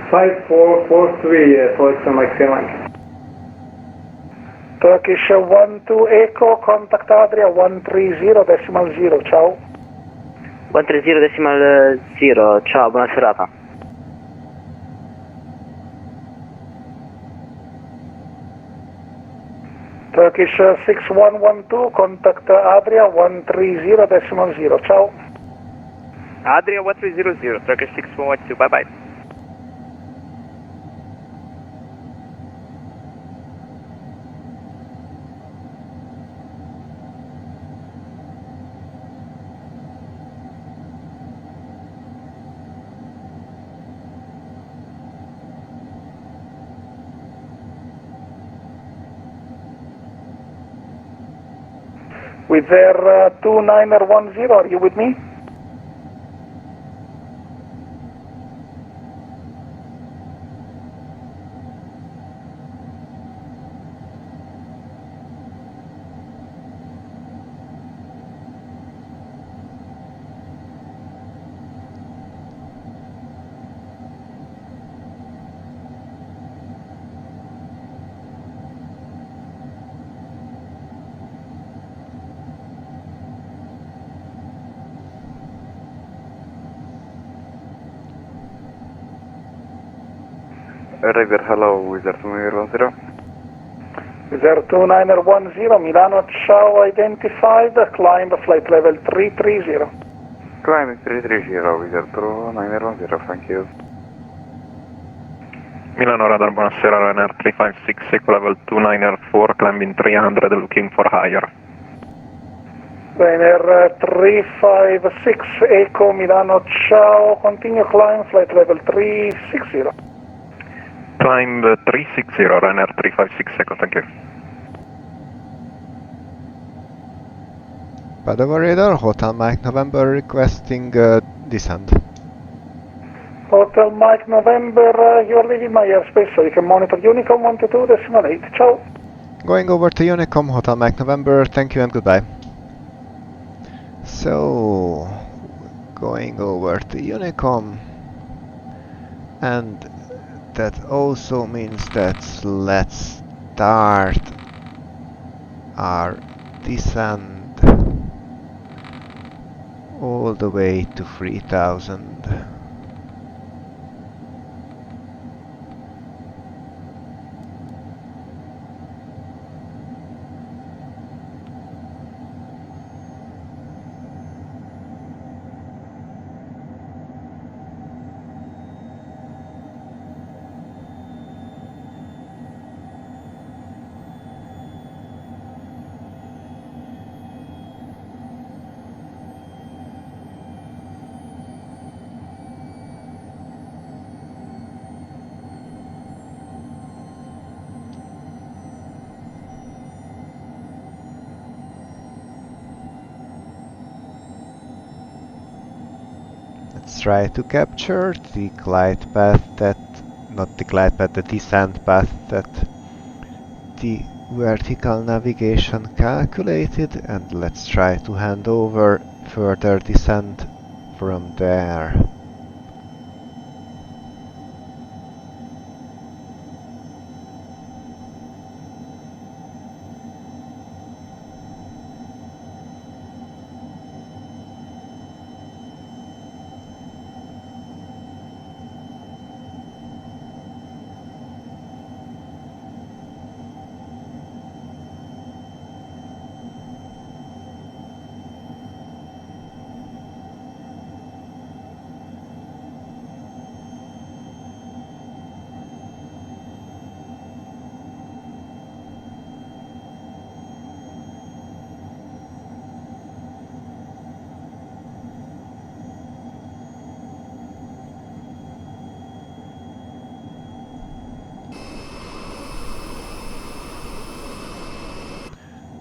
5443, for X-ray Mike, Sierra Mike. Turkish 12 Echo, contact Adria 130.0. Ciao. 130.0, ciao, buona serata. Turkish 6112, contact Adria 130.0. Ciao. Adria 1300, Turkish 6112, bye bye. With their 2910, are you with me? River, hello, Wizard 2910. Wizard 2910, Milano, ciao, identified, climb flight level 330. Climbing 330, Wizard 2910, thank you. Milano radar, buonasera, Ryanair 356, echo level 2904, climbing 300, looking for higher. Ryanair 356, Echo Milano, ciao, continue climb, flight level 360. Climb 360, Ryanair 356, echo, thank you. Padova radar, Hotel Mike November requesting descent. Hotel Mike November, you are leaving my airspace so you can monitor Unicom 122.8, ciao. Going over to Unicom, Hotel Mike November, thank you and goodbye. So, going over to Unicom, and that also means that let's start our descent all the way to 3000. Let's try to capture the glide path that, not the glide path, the descent path that the vertical navigation calculated, and let's try to hand over further descent from there.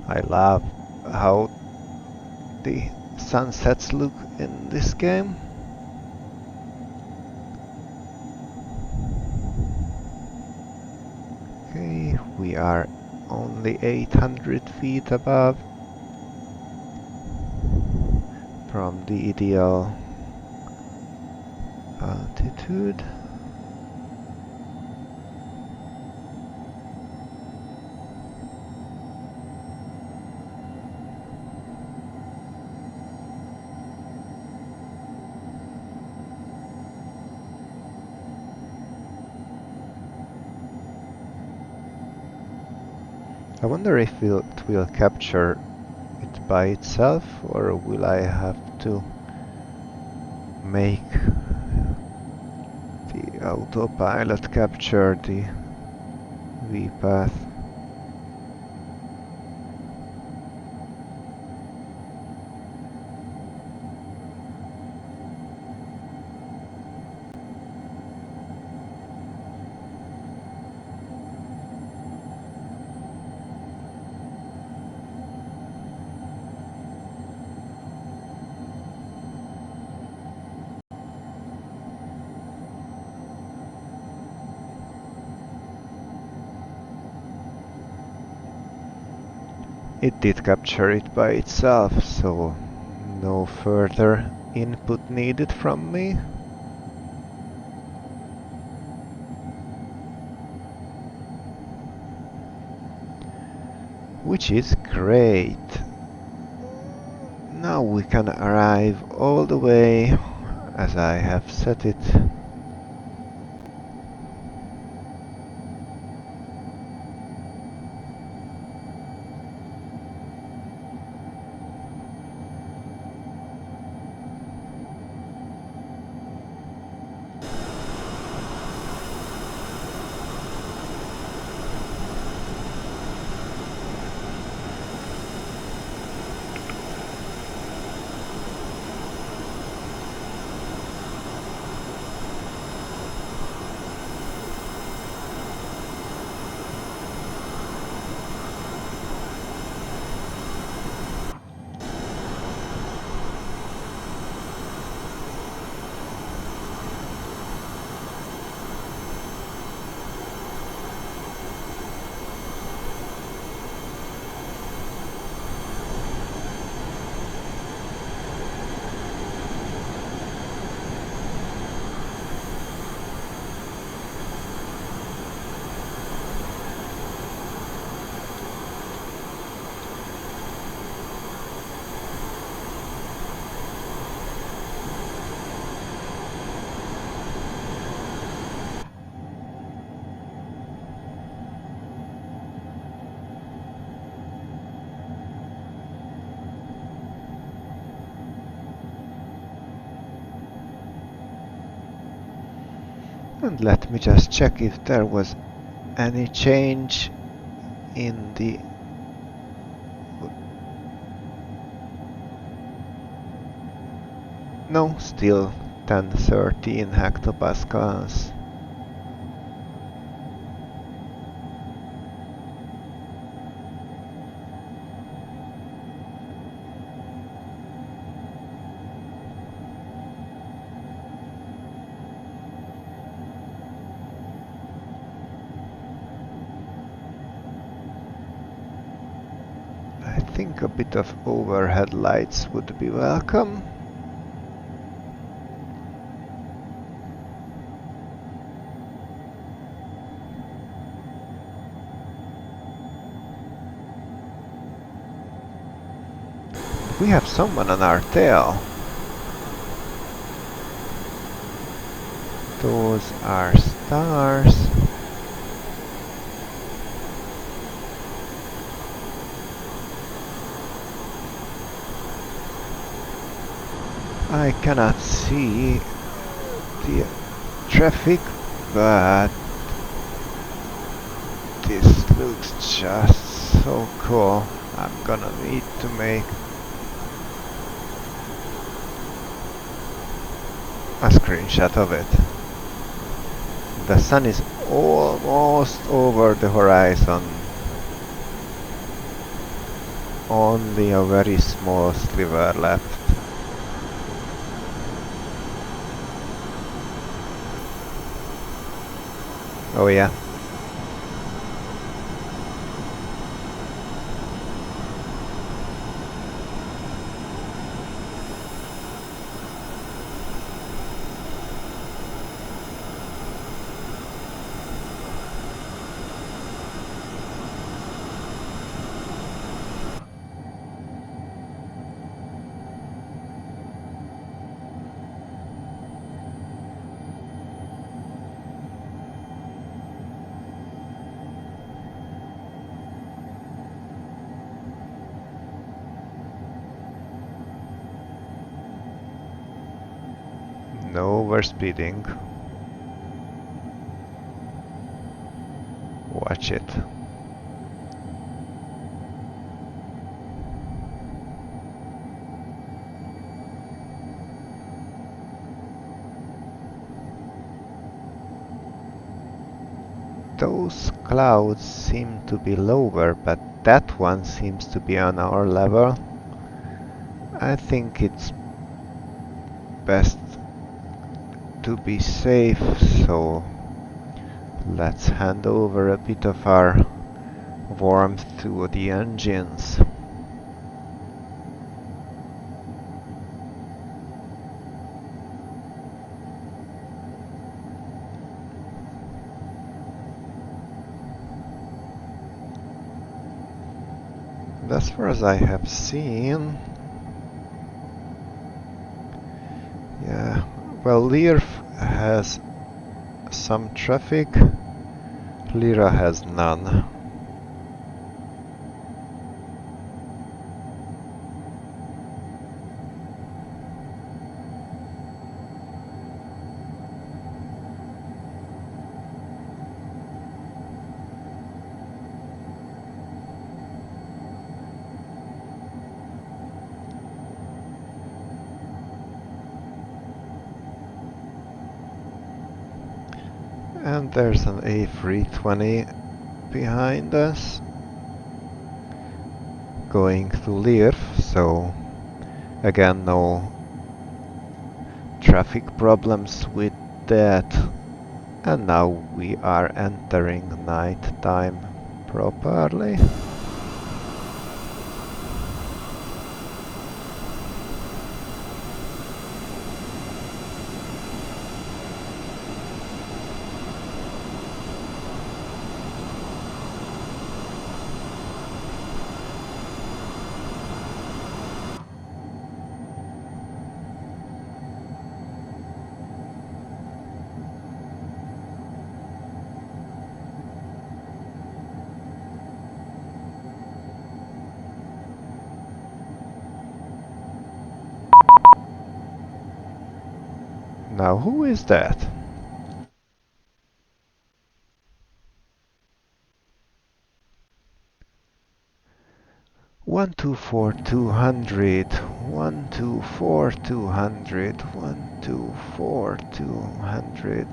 I love how the sunsets look in this game. Okay, we are only 800 feet above from the ideal altitude. I wonder if it will capture it by itself, or will I have to make the autopilot capture the V-path. It did capture it by itself, so no further input needed from me. Which is great. Now we can arrive all the way as I have set it. And let me just check if there was any change in the no, still 1013 hectopascals. I think a bit of overhead lights would be welcome. We have someone on our tail. Those are stars. I cannot see the traffic, but this looks just so cool. I'm gonna need to make a screenshot of it. The sun is almost over the horizon. Only a very small sliver left. Oh yeah. No overspeeding. Watch it. Those clouds seem to be lower, but that one seems to be on our level. I think it's best to be safe, so let's hand over a bit of our warmth to the engines. As far as I have seen, yeah, well, LIRA has some traffic, LIRA has none. And there's an HA420 behind us going to LIRA, so again no traffic problems with that. And now we are entering night time properly. Now who is that? 124 200, 124 200, 124 200.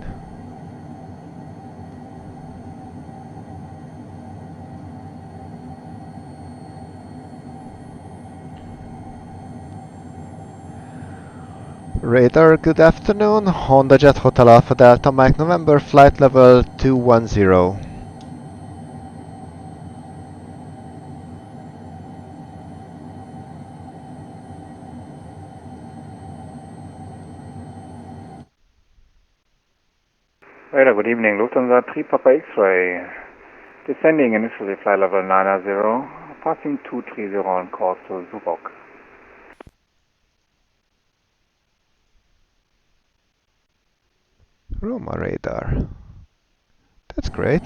Radar, good afternoon. HondaJet Hotel Alpha Delta Mike November, flight level 210. Radar, good evening. Lufthansa 3 Papa X-ray. Descending initially flight level 900, passing 230 on course to Zubok. Roma radar. That's great.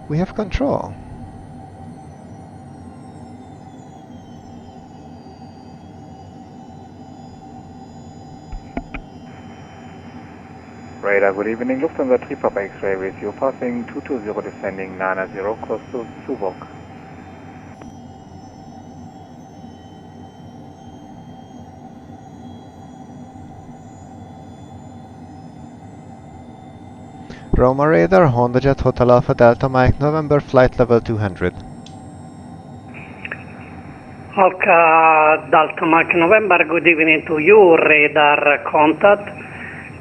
We have control. Radar, good evening. Lufthansa 3 Papa X-ray with you, passing 220 descending 900 close to Zubok. Roma radar, HondaJet Hotel Alpha Delta Mike November, flight level 200. Alpha Delta Mike November, good evening to you, radar contact.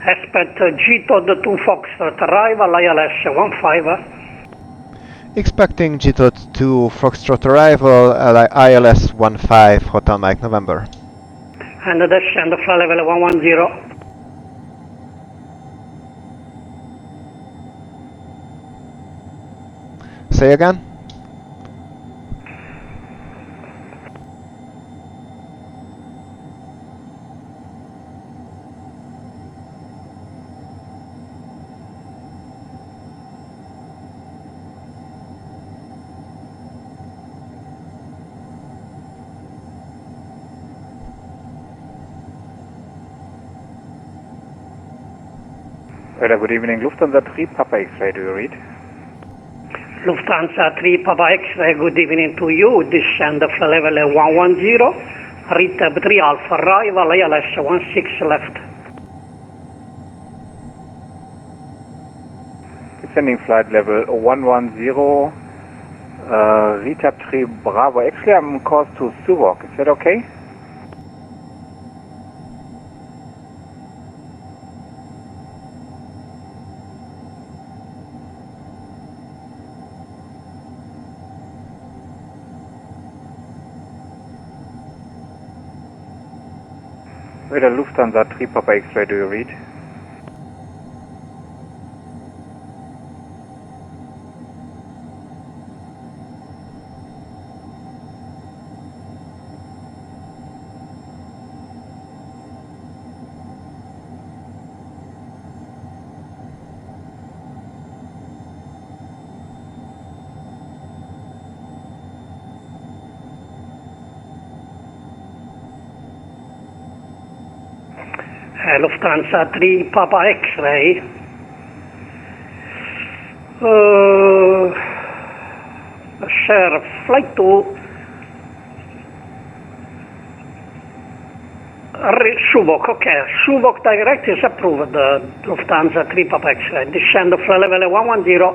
Expect GTOD 2 Foxtrot arrival, ILS 15. Expecting GTOD 2 Foxtrot arrival, ILS 15 Hotel Mike November. And descend flight level 110. Say again? Good evening. Lufthansa 3 Papa X-ray, do you read? Lufthansa 3 Papa X-ray, good evening to you. Descend flight level 110. Retap 3 Alpha arrival, ILS 16 left. Descending flight level 110. Retap 3 Bravo X-ray, I'm course to Zubok. Is that okay? Radar Lufthansa 3 Papa X-ray, do you read? Lufthansa 3 Papa X-ray. Share flight to Zubok, okay. Zubok direct is approved. Lufthansa 3 Papa X-ray. Descend flight level 110.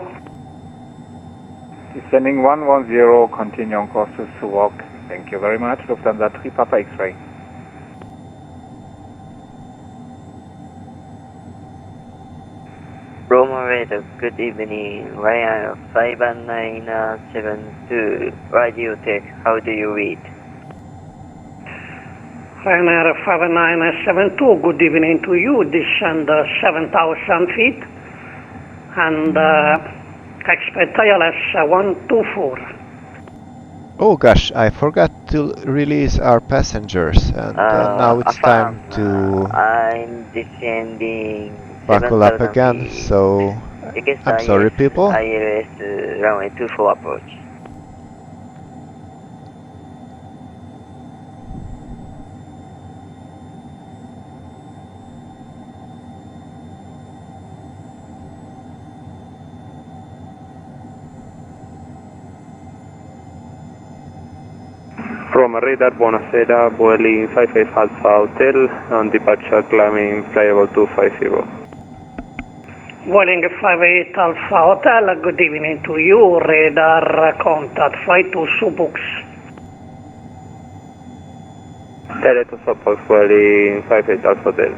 Descending 110, continue on course to Zubok. Thank you very much. Lufthansa 3 Papa X-ray. Roma radar, good evening. Ryanair 5972. Radio tech, how do you read? Ryanair 5972, good evening to you. Descend 7,000 feet and expect ILS 124. Oh gosh, I forgot to release our passengers, and now it's time to I'm descending buckle up again, so I'm sorry people. ILS runway 24 approach. Roma, radar, buonasera, Boeing 58 Alpha Hotel, on departure climbing flyable 250. Boeing 58 Alpha Hotel, good evening to you, radar contact, flight to Subux. Direct to support Boeing 58 Alpha Hotel.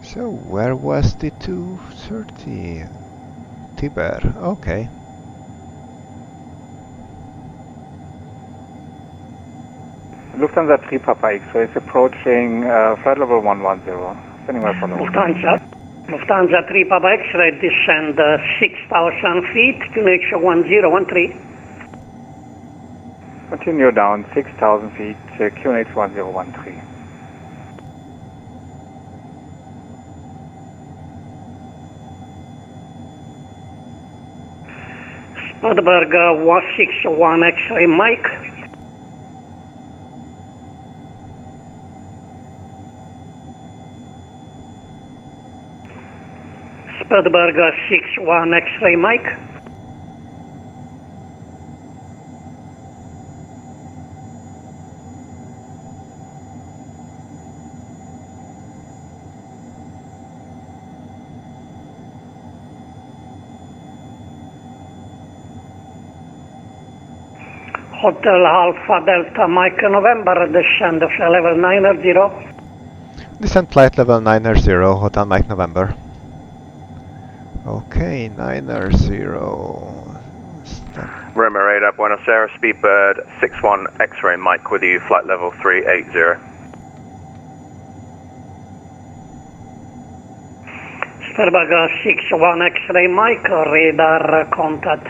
So where was the 230? Tiber, okay. Lufthansa 3 Papa X-ray is approaching flight level 110. Standing by for Lufthansa 3 Papa X-ray descend 6,000 feet, QNH 1013. Continue down 6,000 feet, QNH 1013. Spudberg 161 X-ray Mike. Spudberg 61 X-ray Mike. Hotel Alpha Delta Mike November, descend flight level 90. Descend flight level 90, Hotel Mike November. Okay, 90. Roma radar, Buenos Aires, Speedbird 61 X-ray Mike with you, flight level 380. Spudberg 61 X-ray Mike, radar contact.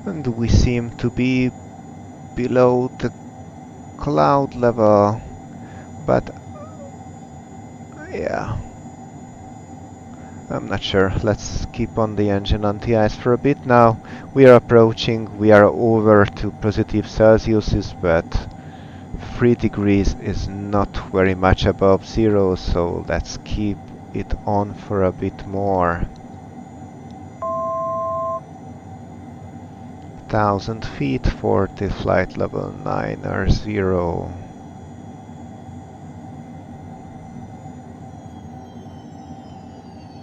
And we seem to be below the cloud level, but yeah, I'm not sure. Let's keep on the engine on the ice for a bit now. We are approaching, we are over to positive Celsius, but 3 degrees is not very much above zero, so let's keep it on for a bit more. 1,000 feet for the flight level 90.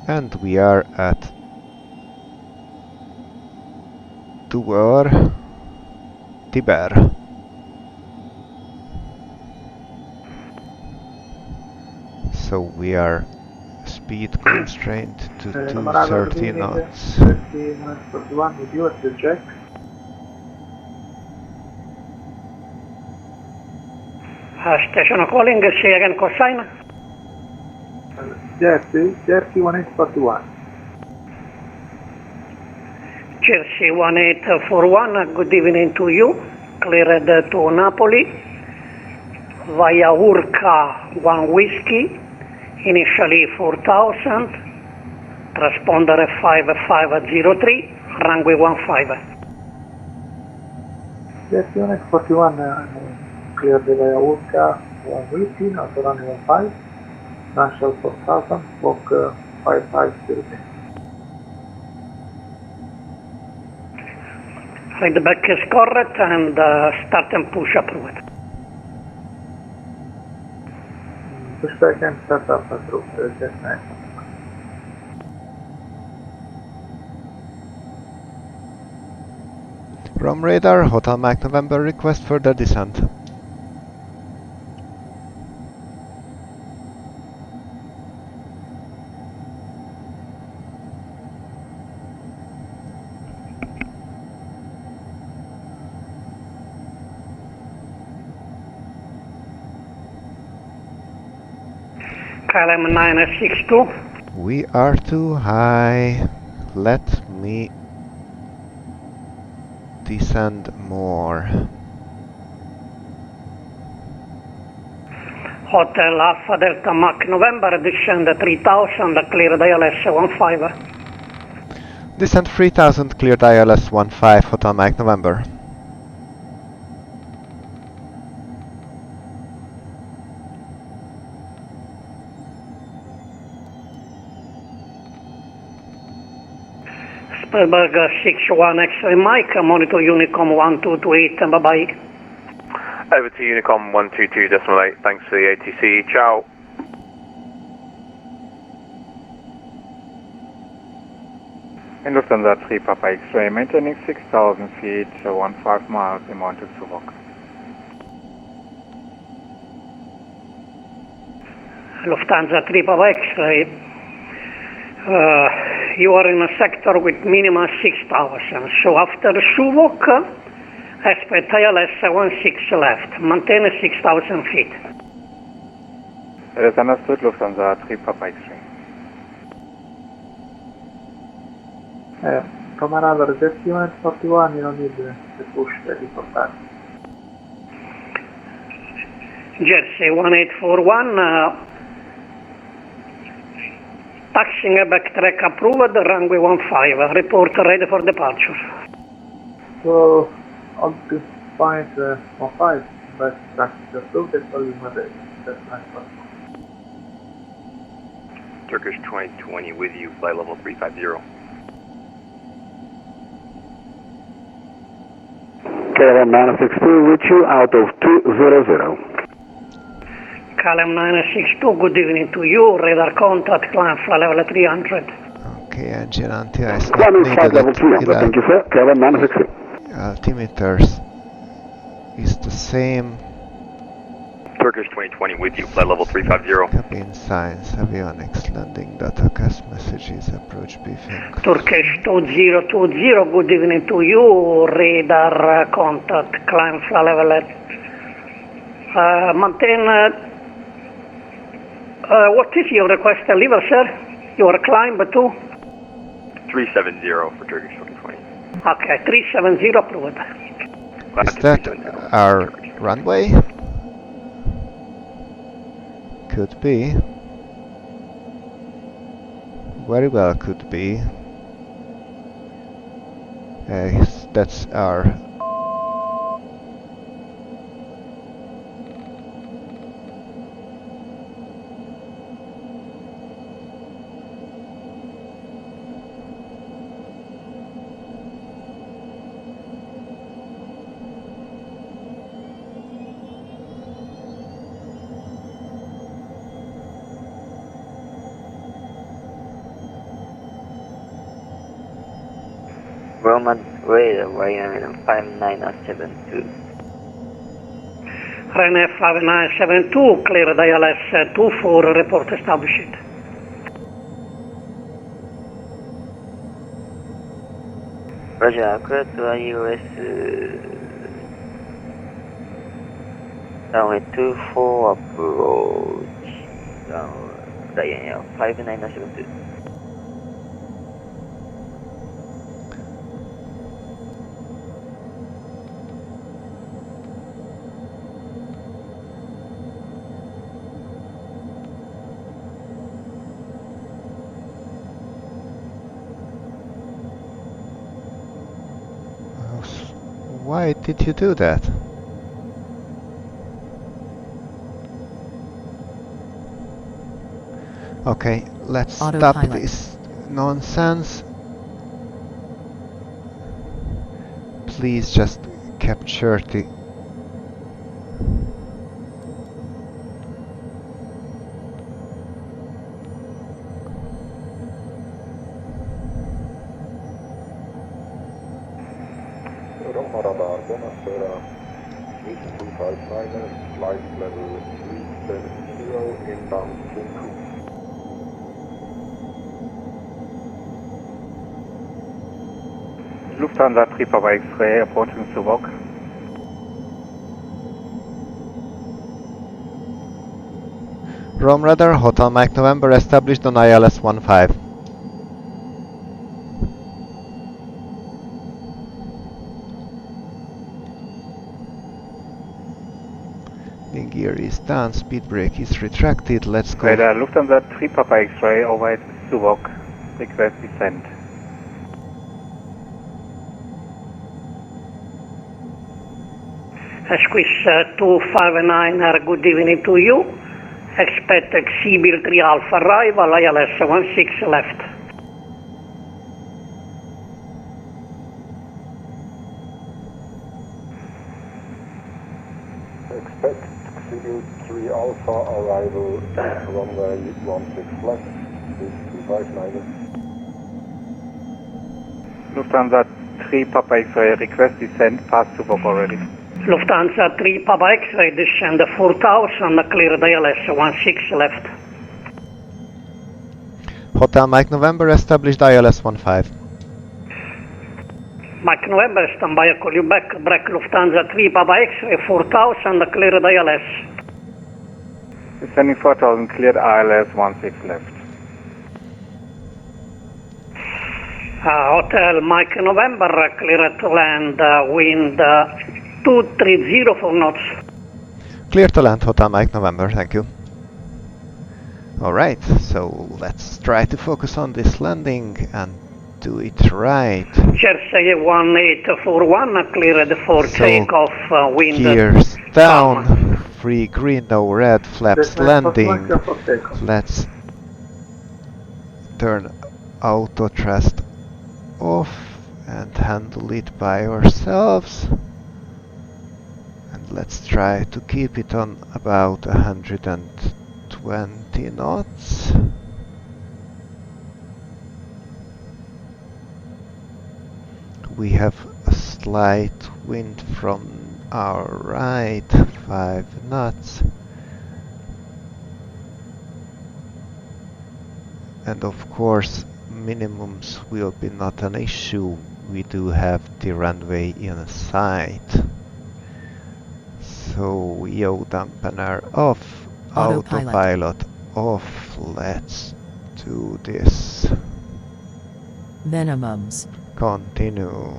And we are at Tiber. So we are speed constrained to 230 knots. 1341 with you at the jack. Station calling, say again cosine. Jersey 1841. Jersey 1841, good evening to you. Cleared to Napoli. Via Urca 1 Whiskey, initially 4000. Transponder 5503, runway 15. Jersey 1841. Cleared via Urca 1 Whiskey, not runway 15, National 4000, Walk 5503. Feedback is correct and start and push approved. Pushback and start up approved, just nice. From radar, Hotel Mike November, request further descent. KLM 962. We are too high. Let me descend more. Hotel Alpha Delta Mach November, descend 3000, clear ILS 15. Descent 3000, cleared ILS 15, Hotel Mike November. Spielberg 61 X-ray Mike, monitor Unicom 1228, bye-bye. Over to Unicom 122.8, thanks for the ATC, ciao. In Lufthansa 3 Papa X-ray, maintaining 6,000 feet, 15 miles, inbound to Zurich. Lufthansa 3 Papa X-ray, you are in a sector with minimum 6,000, so after Zurich, expect ILS 16 left, maintain 6,000 feet. It is understood, Lufthansa 3 Papa X-ray. From another jet unit 41, you don't need the push ready for that. Jersey 1841, taxiing backtrack approved, runway 15, report ready for departure. So, altitude 15, but taxi approved, it's only Monday. That's nice. Turkish 2020 with you, flight level 350. KLM 962 with you out of 200. KLM 962, good evening to you, radar contact, climb flight level 300. Okay, engine anti-ice not Climbing needed flight level at 300, thank you sir, KLM 962. Altimeters is the same. Turkish 2020 with you, flight level 350. Cabin signs, avionics, landing data, cast messages, approach briefing. Turkish 2020, good evening to you, radar contact, climb flight level, maintain, what is your request level, sir? Your climb to? 370 for Turkish 2020. Okay, 370 approved. Is that our runway? Could be. Very well could be. Yes, that's our... Roman radar, Ryan 5972. Ryan 5972, clear ILS 24, report established. Roger, clear to ILS runway 24 approach, Ryan 5972. Why did you do that? Okay, let's stop this nonsense. Please just capture the... Radar, buonasera. Mission 259, flight level 370, inbound Tunku. Lufthansa 3 Papa X-ray, approaching Zurich. Rome radar, Hotel Mike November established on ILS 15. gear is down, speed brake is retracted, let's go. Radar Lufthansa 3 Papa X-ray over Subok, request descent. Squish 259, good evening to you. Expect Xebil 3 Alpha arrival, ILS 16 left. Expect Ciampino 3 Alpha arrival runway 16 left, with 259. Lufthansa 3 Papa X-ray, request descent, past Subok already. Lufthansa 3 Papa X-ray, descend 4000, clear the ILS 16 left. Hotel Mike November, established ILS 15. Mike November, stand by, I call you back. Break Lufthansa 3 Papa X-ray, 4000, clear the ILS. Descending 4000, cleared ILS 16 left. Hotel Mike November, clear to land, wind 230 for knots. Clear to land, Hotel Mike November, thank you. Alright, so let's try to focus on this landing and do it right. Jersey 1841, cleared for takeoff, wind. Gears down, free green, no red, flaps landing. Let's turn auto thrust off and handle it by ourselves. And let's try to keep it on about 120 knots. We have a slight wind from our right, 5 knots. And of course, minimums will be not an issue. We do have the runway in sight. So yaw dampener off, autopilot off. Let's do this. Minimums. Continue.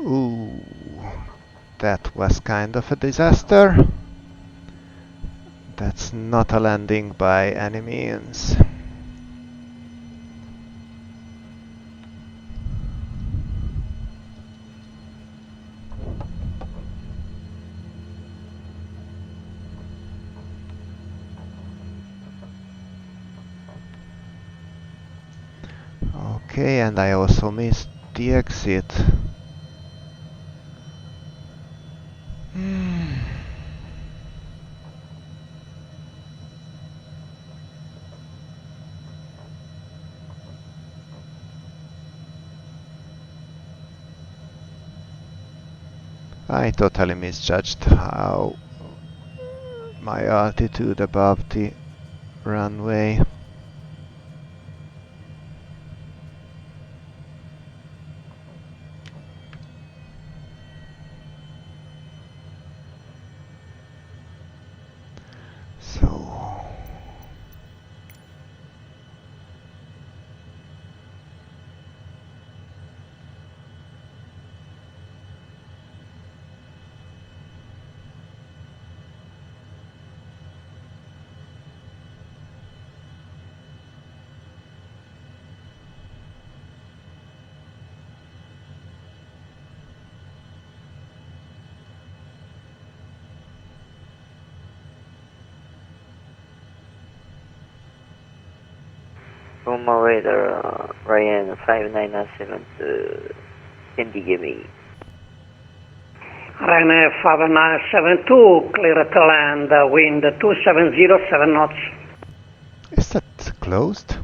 Ooh, that was kind of a disaster. That's not a landing by any means. Okay, and I also missed the exit. I totally misjudged how my altitude above the runway. Roma radar, Ryan 5997 to Indigami. Ryan 5972, clear to land, wind 2707 knots. Is that closed?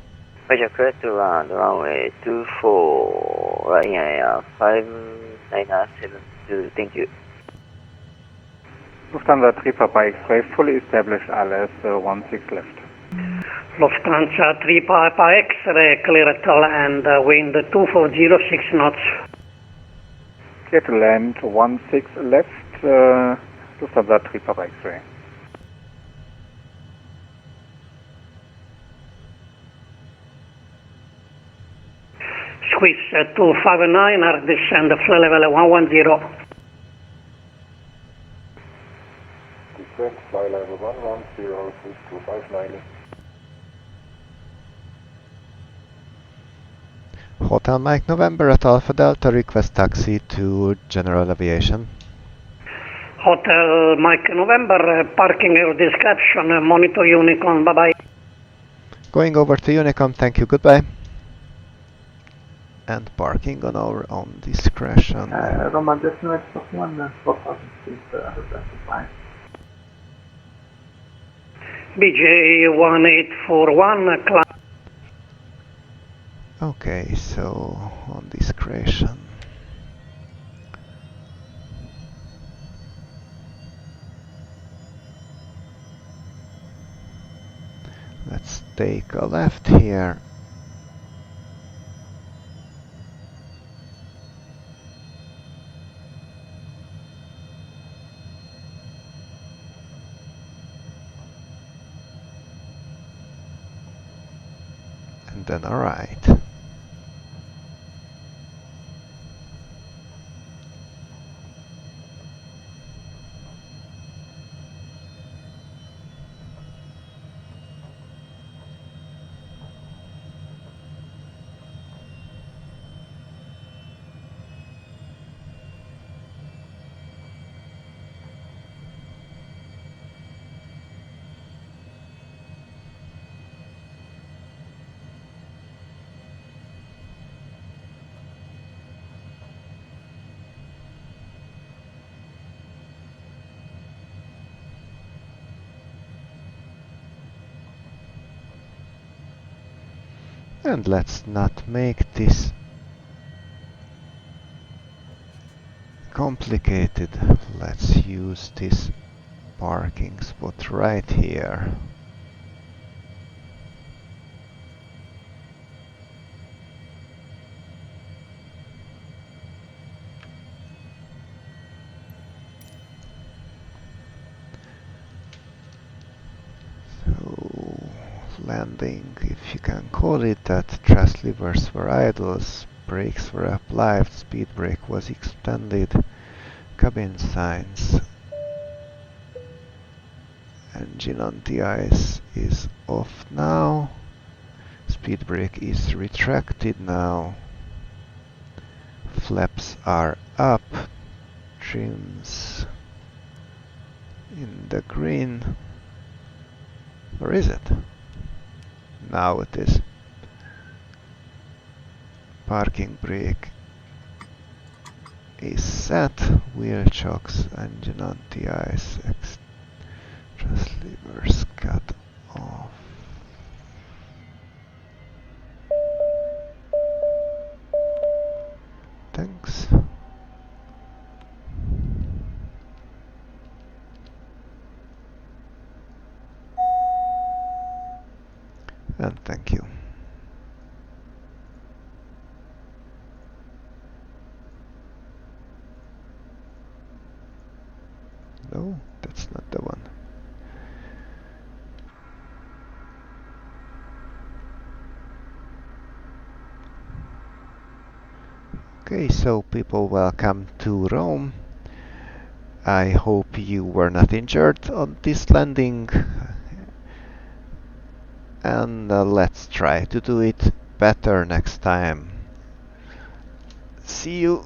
Roger, clear to land, runway 24, Ryan 5972, thank you. Lufthansa 3 Papa X-ray, fully established ALS 16 left. Lufthansa 3 Papa X-ray, clear to land, wind 2406 knots. Clear to land 16 left, Lufthansa 3 Papa X-ray. Swiss 259, are descend flight level 110. Descend flight level 110, Swiss 259. Hotel Mike November at Alpha Delta, request taxi to General Aviation. Hotel Mike November, parking your description, monitor Unicon, bye bye. Going over to Unicom, thank you, goodbye. And parking on our own discretion. Roman Decimal Express 1, 4000 feet, fine. BJ 1841, climb. Okay, so on discretion. Let's take a left here. And then a right. And let's not make this complicated. Let's use this parking spot right here. Landing, if you can call it that, thrust levers were idle, brakes were applied, speed brake was extended, cabin signs, engine on the ice is off now, speed brake is retracted now, flaps are up, trims in the green. Where is it? Now it is. Parking brake is set, wheel chocks, engine on the ice, thrust levers cut off. Thanks. And thank you. No, that's not the one. Okay, so people, welcome to Rome. I hope you were not injured on this landing. And let's try to do it better next time. See you.